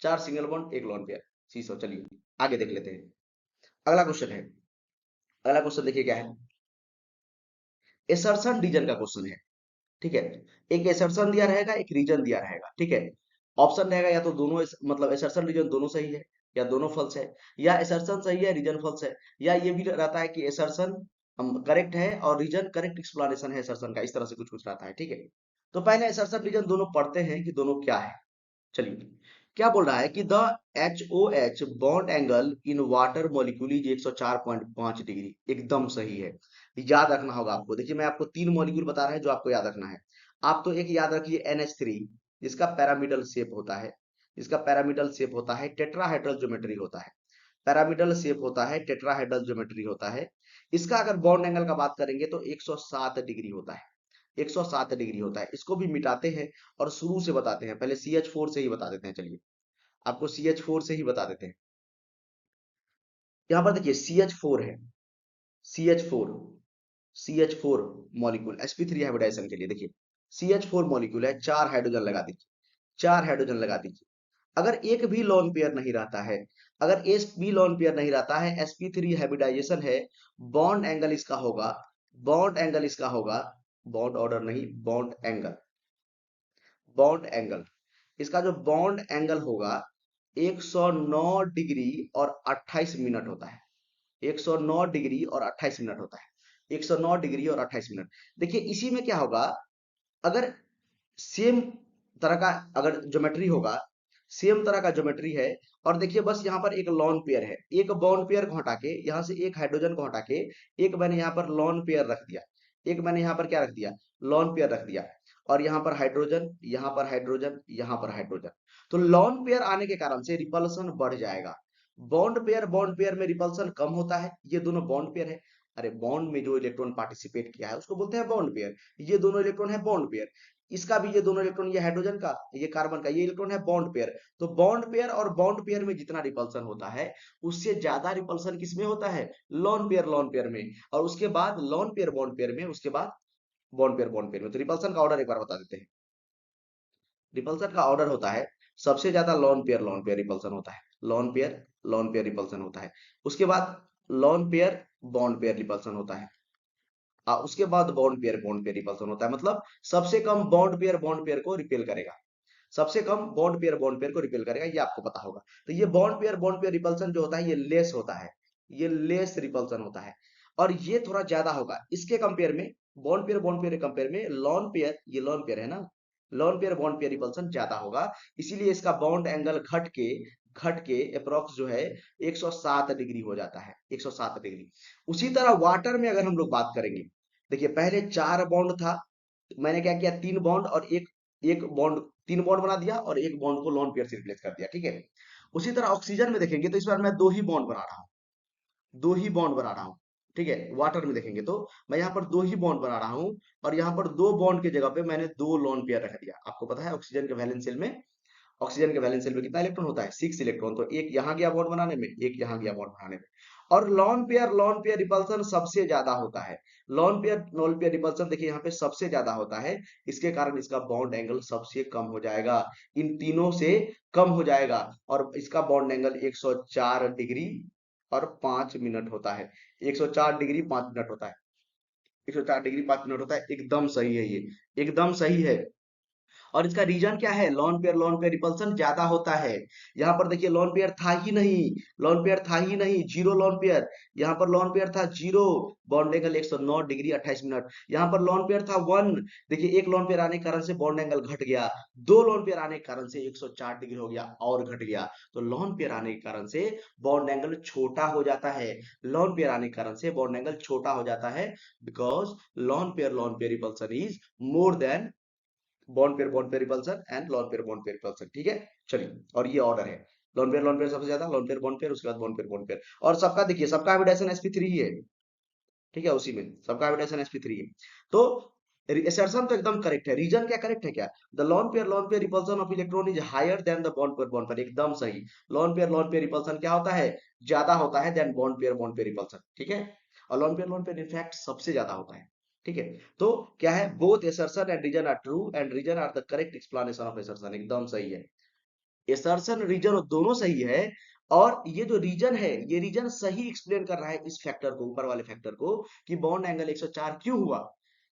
4 सिंगल बॉन्ड एक लॉन पेयर, सीसो। चलिए आगे देख लेते हैं। अगला क्वेश्चन है, अगला क्वेश्चन देखिए क्या है, एसर्शन रीजन का क्वेश्चन है, ठीक है। एक एसर्शन दिया रहेगा, एक रीजन दिया रहेगा, ठीक है। ऑप्शन रहेगा या तो दोनों मतलब एसर्शन रीजन दोनों सही है, या दोनों फॉल्स है, या एसर्शन सही है रीजन फॉल्स है, या ये भी रहता है कि एसर्शन करेक्ट है और रीजन करेक्ट एक्सप्लेनेशन है एसर्शन का, इस तरह से कुछ कुछ रहता है, ठीक है। तो पहले एसर्शन रीजन दोनों पढ़ते हैं कि दोनों क्या है। चलिए, क्या बोल रहा है कि the HOH bond angle in water molecule is 104.5 degree, एकदम सही है। याद रखना होगा आपको, देखिए मैं आपको 3 मॉलिक्यूल बता रहा है जो आपको याद रखना है। आप तो एक याद रखिए NH3, जिसका पैरामिडल शेप होता है, जिसका पैरामिडल शेप होता है, टेट्राहेड्रल ज्योमेट्री होता है, पैरामिडल शेप होता है, टेट्राहेड्रल ज्योमेट्री होता है। इसका अगर बॉन्ड एंगल का बात करेंगे तो 107 डिग्री होता है, 107 डिग्री होता है। इसको भी मिटाते हैं और शुरू से बताते हैं, पहले CH4 से ही बता देते हैं। चलिए आपको CH4 से ही बता देते हैं। यहाँ पर देखिए CH4 है, CH4, CH4 molecule sp3 hybridisation के लिए देखिए CH4 मॉलिक्यूल है, 4 हाइड्रोजन लगा दीजिए, 4 हाइड्रोजन लगा दीजिए। अगर एक भी लोन पेयर नहीं रहता है, अगर एक भी लोन पेयर नहीं रहता है, sp3 हाइब्रिडाइजेशन है, बॉन्ड एंगल इसका होगा, बॉन्ड एंगल इसका होगा, बॉन्ड ऑर्डर नहीं, बॉन्ड एंगल, बॉन्ड एंगल, इसका जो बॉन्ड एंगल होगा 109 डिग्री और 28 मिनट होता है, 109 डिग्री और 28 मिनट होता है, 109 डिग्री और 28 मिनट। देखिए इसी में क्या होगा, अगर सेम तरह का अगर ज्योमेट्री होगा, सेम तरह का ज्योमेट्री है, और देखिए बस यहाँ पर एक लॉन पेयर है, एक बॉन्ड पेयर को हटा के, यहाँ से एक हाइड्रोजन को हटा के, एक मैंने यहाँ पर लॉन पेयर रख दिया, एक मैंने यहाँ पर क्या रख दिया, लॉन पेयर रख दिया, और यहाँ पर हाइड्रोजन, यहाँ पर हाइड्रोजन, यहाँ पर हाइड्रोजन। तो लॉन पेयर आने के कारण से रिपल्सन बढ़ जाएगा। बॉन्ड पेयर में रिपल्सन कम होता है, ये दोनों बॉन्ड पेयर है, अरे बॉन्ड में जो इलेक्ट्रॉन पार्टिसिपेट किया है उसको बोलते हैं बॉन्ड पेयर, ये दोनों इलेक्ट्रॉन है बॉन्ड पेयर, इसका भी ये दोनों इलेक्ट्रॉन, ये हाइड्रोजन का, ये कार्बन का, ये इलेक्ट्रॉन है बॉन्ड पेयर। तो बॉन्ड पेयर और बॉन्ड पेयर में जितना रिपल्सन होता है, उससे ज्यादा रिपल्सन किसमें होता है, लोन पेयर में, और उसके बाद लोन पेयर बॉन्ड पेयर में, उसके बाद बॉन्ड पेयर में। तो रिपल्सन का ऑर्डर एक बार बता देते हैं। रिपल्सन का ऑर्डर होता है, सबसे ज्यादा लोन पेयर रिपल्सन होता है, लोन पेयर रिपल्सन होता है, उसके बाद lone pair bond pair repulsion होता है, उसके बाद बॉन्ड पेयर रिपल्सन होता है, मतलब सबसे कम बॉन्ड पेयर को रिपेल करेगा, सबसे कम बॉन्ड पेयर को रिपेल करेगा, ये आपको पता होगा। तो ये बॉन्ड पेयर रिपल्सन जो होता है ये लेस होता है, ये लेस रिपल्सन होता है, और ये थोड़ा ज्यादा होगा इसके कंपेयर में, बॉन्ड पेयर के कंपेयर में लॉन पेयर, ये लॉन पेयर है ना, lone pair bond pair repulsion ज्यादा होगा, इसीलिए इसका बॉन्ड एंगल घट के अप्रोक्स जो है 107 डिग्री हो जाता है, 107 डिग्री। उसी तरह वाटर में अगर हम लोग बात करेंगे, देखिए पहले 4 बॉन्ड था, मैंने क्या किया, 3 बॉन्ड और एक एक बॉन्ड, 3 बॉन्ड बना दिया और एक बॉन्ड को लोन पेयर से रिप्लेस कर दिया, ठीक है। उसी तरह ऑक्सीजन में देखेंगे तो इस बार मैं 2 ही बॉन्ड बना रहा हूँ, 2 ही बॉन्ड बना रहा हूँ, ठीक है। वाटर में देखेंगे तो मैं यहाँ पर 2 ही बॉन्ड बना रहा हूँ, और यहाँ पर 2 बॉन्ड की जगह पे मैंने 2 लोन पेयर रख दिया। आपको पता है ऑक्सीजन के वैलेंस शेल में कितना इलेक्ट्रॉन होता है, 6 इलेक्ट्रॉन, तो एक यहाँ गया बॉन्ड बनाने में, एक यहाँ गया बॉन्ड बनाने में। और लोन पेयर रिपल्सन सबसे ज्यादा होता है, लोन पेयर रिपल्सन देखिए यहाँ पे सबसे ज्यादा होता है, इसके कारण इसका बॉन्ड एंगल सबसे कम हो जाएगा, इन तीनों से कम हो जाएगा, और इसका बॉन्ड एंगल 104 डिग्री और 5 मिनट होता है, 104 डिग्री 5 मिनट होता है, 104 डिग्री 5 मिनट होता है, एकदम सही है ये, एकदम सही है। और इसका रीजन क्या है, लोन पेयर रिपल्सन ज्यादा होता है। यहाँ पर देखिए लोन पेयर था ही नहीं, लोन पेयर था ही नहीं, जीरो लोन पेयर, यहाँ पर लोन पेयर था zero, bond angle 109 degree 28 minute. यहाँ पर लोन पेयर था 1, देखिए एक लोन पेयर आने के कारण से बॉन्ड एंगल घट गया, 2 लोन पेयर आने के कारण से 104 डिग्री हो गया और घट गया। तो लोन पेयर आने के कारण से बॉन्ड एंगल छोटा हो जाता है, लोन पेयर आने के कारण से बॉन्ड एंगल छोटा हो जाता है, because loan pair repulsion is more than bond pair repulsion and bond pair repulsion, ठीक है। चलिए, और ये ऑर्डर है, लोन पेयर सबसे ज्यादा, बॉन्ड पेयर, उसके बाद बॉन्ड पेयर, और सबका देखिए सबका हाइब्रिडाइजेशन sp3 ही है, ठीक है, उसी में सबका हाइब्रिडाइजेशन sp3 है। तो असर्शन तो एकदम करेक्ट है, रीजन क्या करेक्ट है क्या, the lone pair repulsion of electron is higher than the bond pair, एकदम सही। लोन पेयर रिपल्सन क्या होता है, ज्यादा होता है देन बॉन्ड पेयर रिपल्सन, ठीक है। और लोन पेयर इनफैक्ट सबसे ज्यादा होता है, ठीक है। तो क्या है, both assertion and reason are true and reason are the correct explanation of assertion, एकदम सही है। असर्शन रीजन दोनों सही है, और ये जो रीजन है ये रीजन सही एक्सप्लेन कर रहा है इस फैक्टर को, ऊपर वाले फैक्टर को, कि बॉन्ड एंगल 104 क्यों हुआ,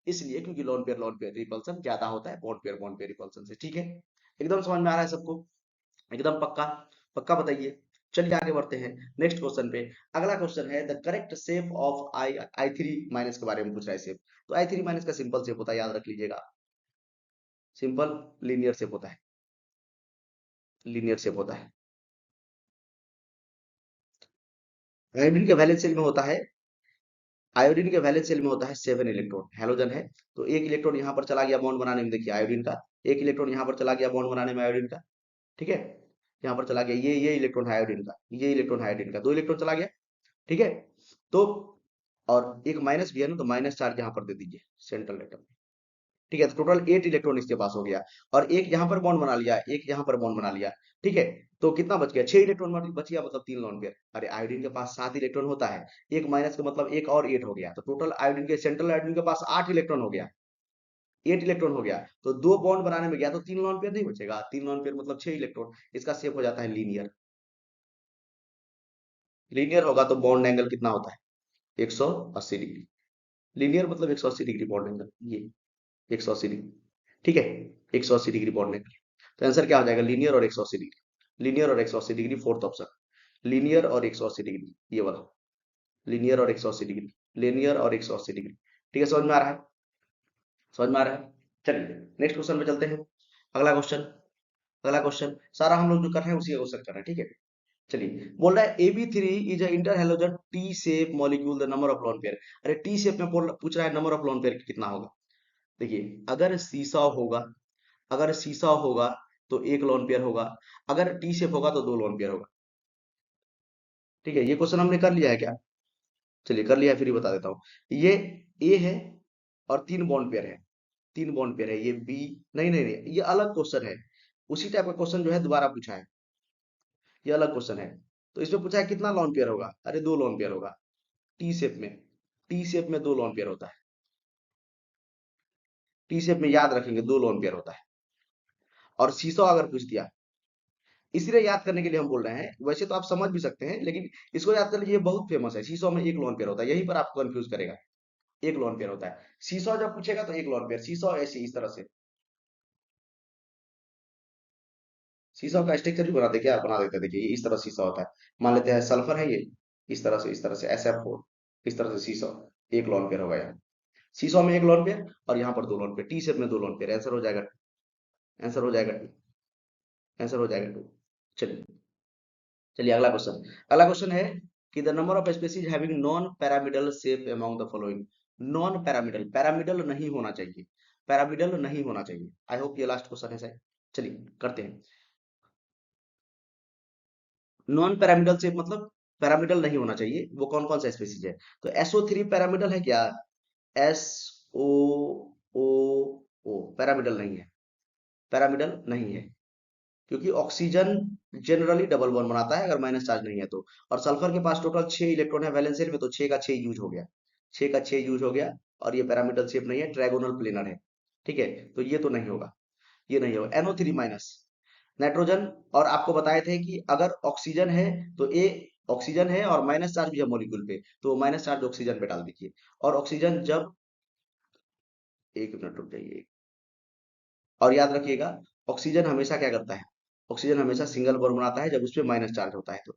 इसलिए क्योंकि लोन पेयर रिपल्सन ज्यादा होता है बॉन्ड पेयर रिपल्सन से, ठीक है। एकदम समझ में आ रहा है सबको, एकदम पक्का, पक्का बताइए। चलिए आगे बढ़ते हैं नेक्स्ट क्वेश्चन पे। अगला क्वेश्चन है, the correct shape of I three minus के बारे में पूछ रहा है शेप। तो आई थ्री माइनस का सिंपल शेप होता है, याद रख लीजिएगा, सिंपल लीनियर शेप होता है, लीनियर शेप होता है। आयोडीन के वैलेंस शेल में होता है, आयोडीन के वैलेंस शेल में होता है 7 इलेक्ट्रॉन, हैलोजन है, तो एक इलेक्ट्रॉन यहाँ पर चला गया बॉन्ड बनाने में, देखिए आयोडीन का, एक इलेक्ट्रॉन यहाँ पर चला गया बॉन्ड बनाने में आयोडीन का, ठीक है, यहाँ पर चला गया, ये इलेक्ट्रॉन है आयोडीन का, ये इलेक्ट्रॉन है आयोडीन का, 2 इलेक्ट्रॉन चला गया, ठीक है। तो और एक माइनस भी है ना, तो माइनस चार्ज यहाँ पर दे दीजिए सेंट्रल एटम में, ठीक है। तो टोटल 8 इलेक्ट्रॉन इसके पास हो गया, और एक यहाँ पर बॉन्ड बना लिया, एक यहाँ पर बॉन्ड बना लिया, ठीक है। तो कितना बच गया, 6 इलेक्ट्रॉन बच गया, मतलब 3 लोन पेयर। अरे आयोडीन के पास 7 इलेक्ट्रॉन होता है, एक माइनस का मतलब एक और 8 हो गया, तो टोटल आयोडीन के, सेंट्रल आयोडीन के पास 8 इलेक्ट्रॉन हो गया, 8 इलेक्ट्रॉन हो गया, तो 2 बॉन्ड बनाने में गया तो 3 लोन पेयर नहीं बचेगा, 3 लोन पेयर मतलब 6 इलेक्ट्रॉन। इसका शेप हो जाता है लीनियर। लीनियर होगा तो बॉन्ड एंगल कितना होता है? 180 डिग्री। लीनियर मतलब 180 डिग्री बॉन्ड एंगल, ये 180 डिग्री। ठीक है, 180 डिग्री बॉन्ड एंगल। तो आंसर क्या हो जाएगा? लीनियर और 180 डिग्री। लीनियर और 180 डिग्री, फोर्थ ऑप्शन। लीनियर और 180 डिग्री, ये वाला। लीनियर और 180 डिग्री। लीनियर और 180 डिग्री। ठीक है, समझ में आ रहा है? समझ में आ रहा है? चलिए नेक्स्ट क्वेश्चन पे चलते हैं। अगला क्वेश्चन। अगला क्वेश्चन सारा हम लोग जो कर रहे हैं उसी का क्वेश्चन कर रहे हैं, ठीक है। चलिए, बोल रहा है AB3 is a inter halogen T shape molecule, the number of lone pair. अरे टी शेप में पूछ रहा है, नंबर ऑफ लोन पेयर कितना होगा। देखिए, अगर सीसा होगा, अगर सीसा होगा तो एक लोन पेयर होगा, अगर टी शेप होगा तो दो लोन पेयर होगा। ठीक है, ये क्वेश्चन हमने कर लिया है क्या? चलिए कर लिया है, फिर ही बता देता हूँ। ये ए है और 3 बॉन्ड पेयर है। 3 बॉन्ड पेयर है, ये बी। नहीं नहीं नहीं, ये अलग क्वेश्चन है। उसी टाइप का क्वेश्चन जो है दोबारा पूछा है। ये अलग क्वेश्चन है। तो इसमें पूछा है कितना लोन पेयर होगा। अरे दो लोन पेयर होगा। टी शेप में, टी शेप में दो लोन पेयर होता है। टी शेप में याद रखेंगे दो लोन पेयर होता है। और सीसो अगर पूछ दिया, इसीलिए याद करने के लिए हम बोल रहे हैं। वैसे तो आप समझ भी सकते हैं, लेकिन इसको याद कर लीजिए, ये बहुत फेमस है। सीसो में एक लोन पेयर होता है, यहीं पर आपको कंफ्यूज करेगा। एक लोन पेयर होता है। सीसो जब पूछेगा तो एक लोन पेयर, सीसो ऐसे इस तरह से। सीसो का स्ट्रक्चर भी बनाते क्या, बना देते हैं। देखिए ये इस तरह सीसो होता है। मान लेते हैं सल्फर है ये, इस तरह से, इस तरह से SF4, इस तरह से सीसो। एक लोन पेयर होगा यहाँ। सीसो में एक लोन पेयर और यहाँ पर दो लोन पेयर, टी शेप में दो लोन पेयर। आंसर हो जाएगा, आंसर हो जाएगा टू। आंसर हो जाएगा टू। चलिए, चलिए अगला क्वेश्चन। अगला क्वेश्चन है कि the number of species having non pyramidal shape among the following. Non pyramidal, pyramidal नहीं होना चाहिए, पैरामिडल नहीं होना चाहिए। आई होप ये लास्ट क्वेश्चन है शायद। चलिए करते हैं। नॉन पैरामिडल शेप मतलब पैरामिडल नहीं होना चाहिए, वो कौन कौन सा स्पीसीज है? तो SO3 पैरामिडल है क्या? SOO पैरामिडल नहीं है, पैरामिडल नहीं है। क्योंकि ऑक्सीजन जनरली डबल बॉन्ड बनाता है अगर माइनस चार्ज नहीं है तो। और सल्फर के पास टोटल 6 इलेक्ट्रॉन है वैलेंस शेल में, तो 6 का 6 यूज हो गया। 6 का 6 यूज हो गया। और ये पैरामिडल शेप नहीं है, ट्रायगोनल प्लेनर है। ठीक है, तो ये तो नहीं होगा, ये नहीं होगा। NO3 minus, nitrogen. और आपको बताए थे कि अगर ऑक्सीजन है तो ए, ऑक्सीजन है और माइनस चार्ज भी है मॉलिक्यूल पे, तो माइनस चार्ज ऑक्सीजन पे डाल दीजिए। और ऑक्सीजन जब, एक मिनट रुक जाइए, और याद रखिएगा, ऑक्सीजन हमेशा क्या करता है? ऑक्सीजन हमेशा सिंगल बॉन्ड बनाता है जब उस पे माइनस चार्ज होता है। तो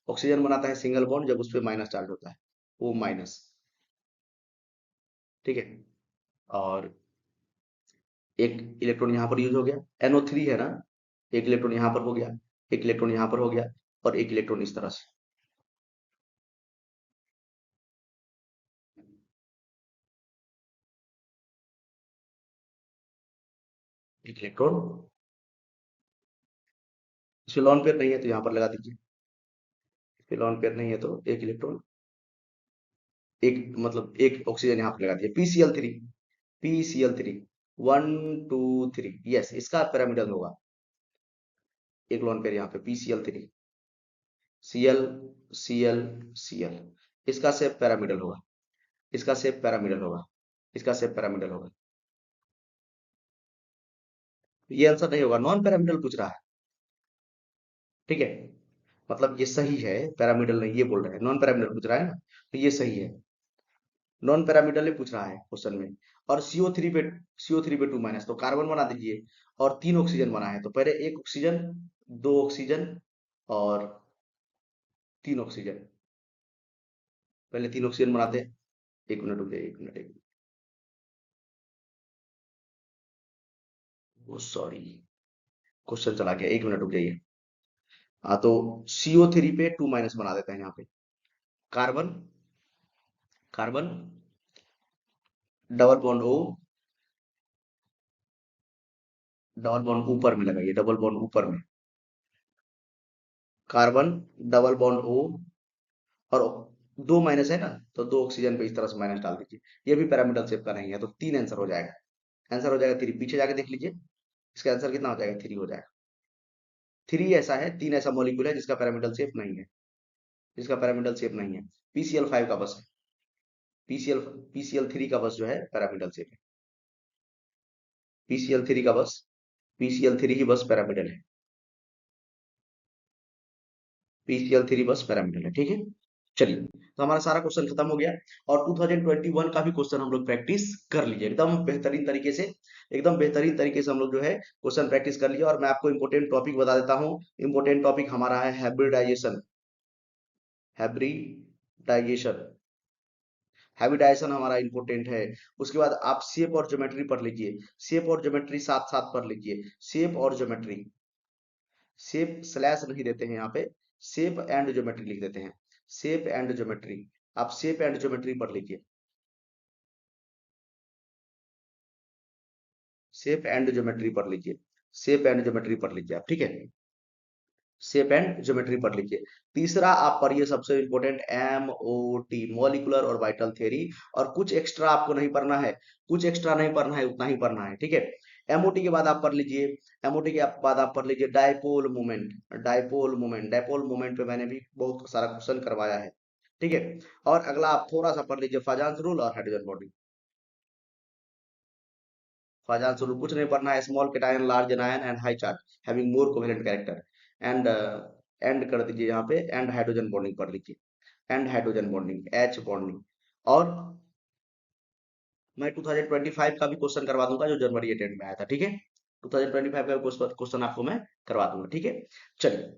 ऑक्सीजन बनाता है सिंगल बॉन्ड जब उस पे माइनस चार्ज होता है, वो माइनस। ठीक है, और एक इलेक्ट्रॉन यहाँ पर यूज हो गया। NO3 है ना, एक इलेक्ट्रॉन यहाँ पर हो गया, एक इलेक्ट्रॉन यहाँ पर हो गया, और एक इलेक्ट्रॉन इस तरह से। एक इलेक्ट्रॉन, इसमें लॉन पेयर नहीं है तो यहाँ पर लगा दीजिए। इसमें लॉन पेयर नहीं है तो एक इलेक्ट्रॉन, एक मतलब एक ऑक्सीजन यहाँ पर लगा दिया। PCl3, PCl3, 1 2 3, यस इसका पिरामिडल होगा। एक लॉन पेयर यहाँ पे PCl3, Cl, Cl, Cl, इसका सेप पिरामिडल होगा। इसका सेप पिरामिडल होगा। इसका सेप पिरामिडल होगा। ये आंसर नहीं होगा, नॉन पिरामिडल पूछ रहा है। ठीक है, मतलब ये सही है, पिरामिडल नहीं ये बोल रहे हैं, नॉन पिरामिडल पूछ रहा है ना, तो ये सही है। नॉन पैरामिडल ही पूछ रहा है क्वेश्चन में। और CO3 पे 2 माइनस, तो कार्बन बना दीजिए। और 3 ऑक्सीजन बना है, तो पहले एक ऑक्सीजन, दो ऑक्सीजन, और 3 ऑक्सीजन। पहले 3 ऑक्सीजन बनाते हैं। एक मिनट रुक जाइए, एक मिनट, एक मिनट। ओ सॉरी, क्वेश्चन चला गया, एक मिनट रुक जाइए। हाँ, तो CO3 पे 2 माइनस बना देते हैं यहाँ पे। Carbon, carbon, double bond O, double bond ऊपर में लगाइए, डबल बॉन्ड ऊपर में। कार्बन, डबल बॉन्ड O, और दो माइनस है ना, तो दो ऑक्सीजन पे इस तरह से माइनस डाल दीजिए। ये भी पैरामिडल शेप का नहीं है, तो 3 आंसर हो जाएगा। आंसर हो जाएगा 3, पीछे जाके देख लीजिए। इसका आंसर कितना हो जाएगा? 3 हो जाएगा। 3 ऐसा है, 3 ऐसा मॉलिक्यूल है जिसका पैरामिडल शेप नहीं है, जिसका पैरामिडल शेप नहीं है। PCl5 का बस है। PCl3 का बस जो है पैरामिडल शेप है। PCl3 का बस PCl3 ही बस पैरामेटल है। PCl3 बस पैरामीटर है, ठीक है। चलिए, तो हमारा सारा क्वेश्चन खत्म हो गया। और 2021 का भी क्वेश्चन हम लोग प्रैक्टिस कर लीजिए एकदम बेहतरीन तरीके से। एकदम बेहतरीन तरीके से हम लोग जो है क्वेश्चन प्रैक्टिस कर लिए। और मैं आपको इंपोर्टेंट टॉपिक बता देता हूँ। इंपोर्टेंट टॉपिक हमारा है हाइब्रिडाइजेशन। हाइब्रिडाइजेशन हाइब्रिडाइजेशन हमारा इंपोर्टेंट है। उसके बाद आप शेप और ज्योमेट्री पढ़ लीजिए। शेप और ज्योमेट्री साथ साथ पढ़ लीजिए। शेप और ज्योमेट्री, शेप स्लैश नहीं देते हैं यहाँ पे, शेप एंड ज्योमेट्री लिख देते हैं। शेप एंड ज्योमेट्री, आप शेप एंड ज्योमेट्री पढ़ लीजिए। शेप एंड ज्योमेट्री पढ़ लीजिए। शेप एंड ज्योमेट्री पढ़ लीजिए आप, ठीक है। शेप एंड ज्योमेट्री पढ़ लीजिए। तीसरा आप पढ़िए सबसे इंपॉर्टेंट MOT, मॉलिक्यूलर और वाइटल थ्योरी। और कुछ एक्स्ट्रा आपको नहीं पढ़ना है, कुछ एक्स्ट्रा नहीं पढ़ना है, उतना ही पढ़ना है, ठीक है। एमओटी के बाद आप पढ़ लीजिए, एमओटी के बाद आप पढ़ लीजिए dipole moment. Dipole moment, dipole moment पे मैंने भी बहुत सारा क्वेश्चन करवाया है, ठीक है। और अगला आप थोड़ा सा पढ़ लीजिए फाजान्स रूल और हाइड्रोजन बॉन्डिंग। फाजान्स रूल कुछ नहीं पढ़ना है। Small cation, large anion and high charge having more covalent character. And and कर दीजिए यहाँ पे, एंड हाइड्रोजन बॉन्डिंग पढ़ लीजिए। And hydrogen bonding, H bonding. और मैं 2025 का भी क्वेश्चन करवा दूंगा जो जनवरी अटेंड में आया था, ठीक है। 2025 का क्वेश्चन आपको मैं करवा दूंगा, ठीक है। चलिए,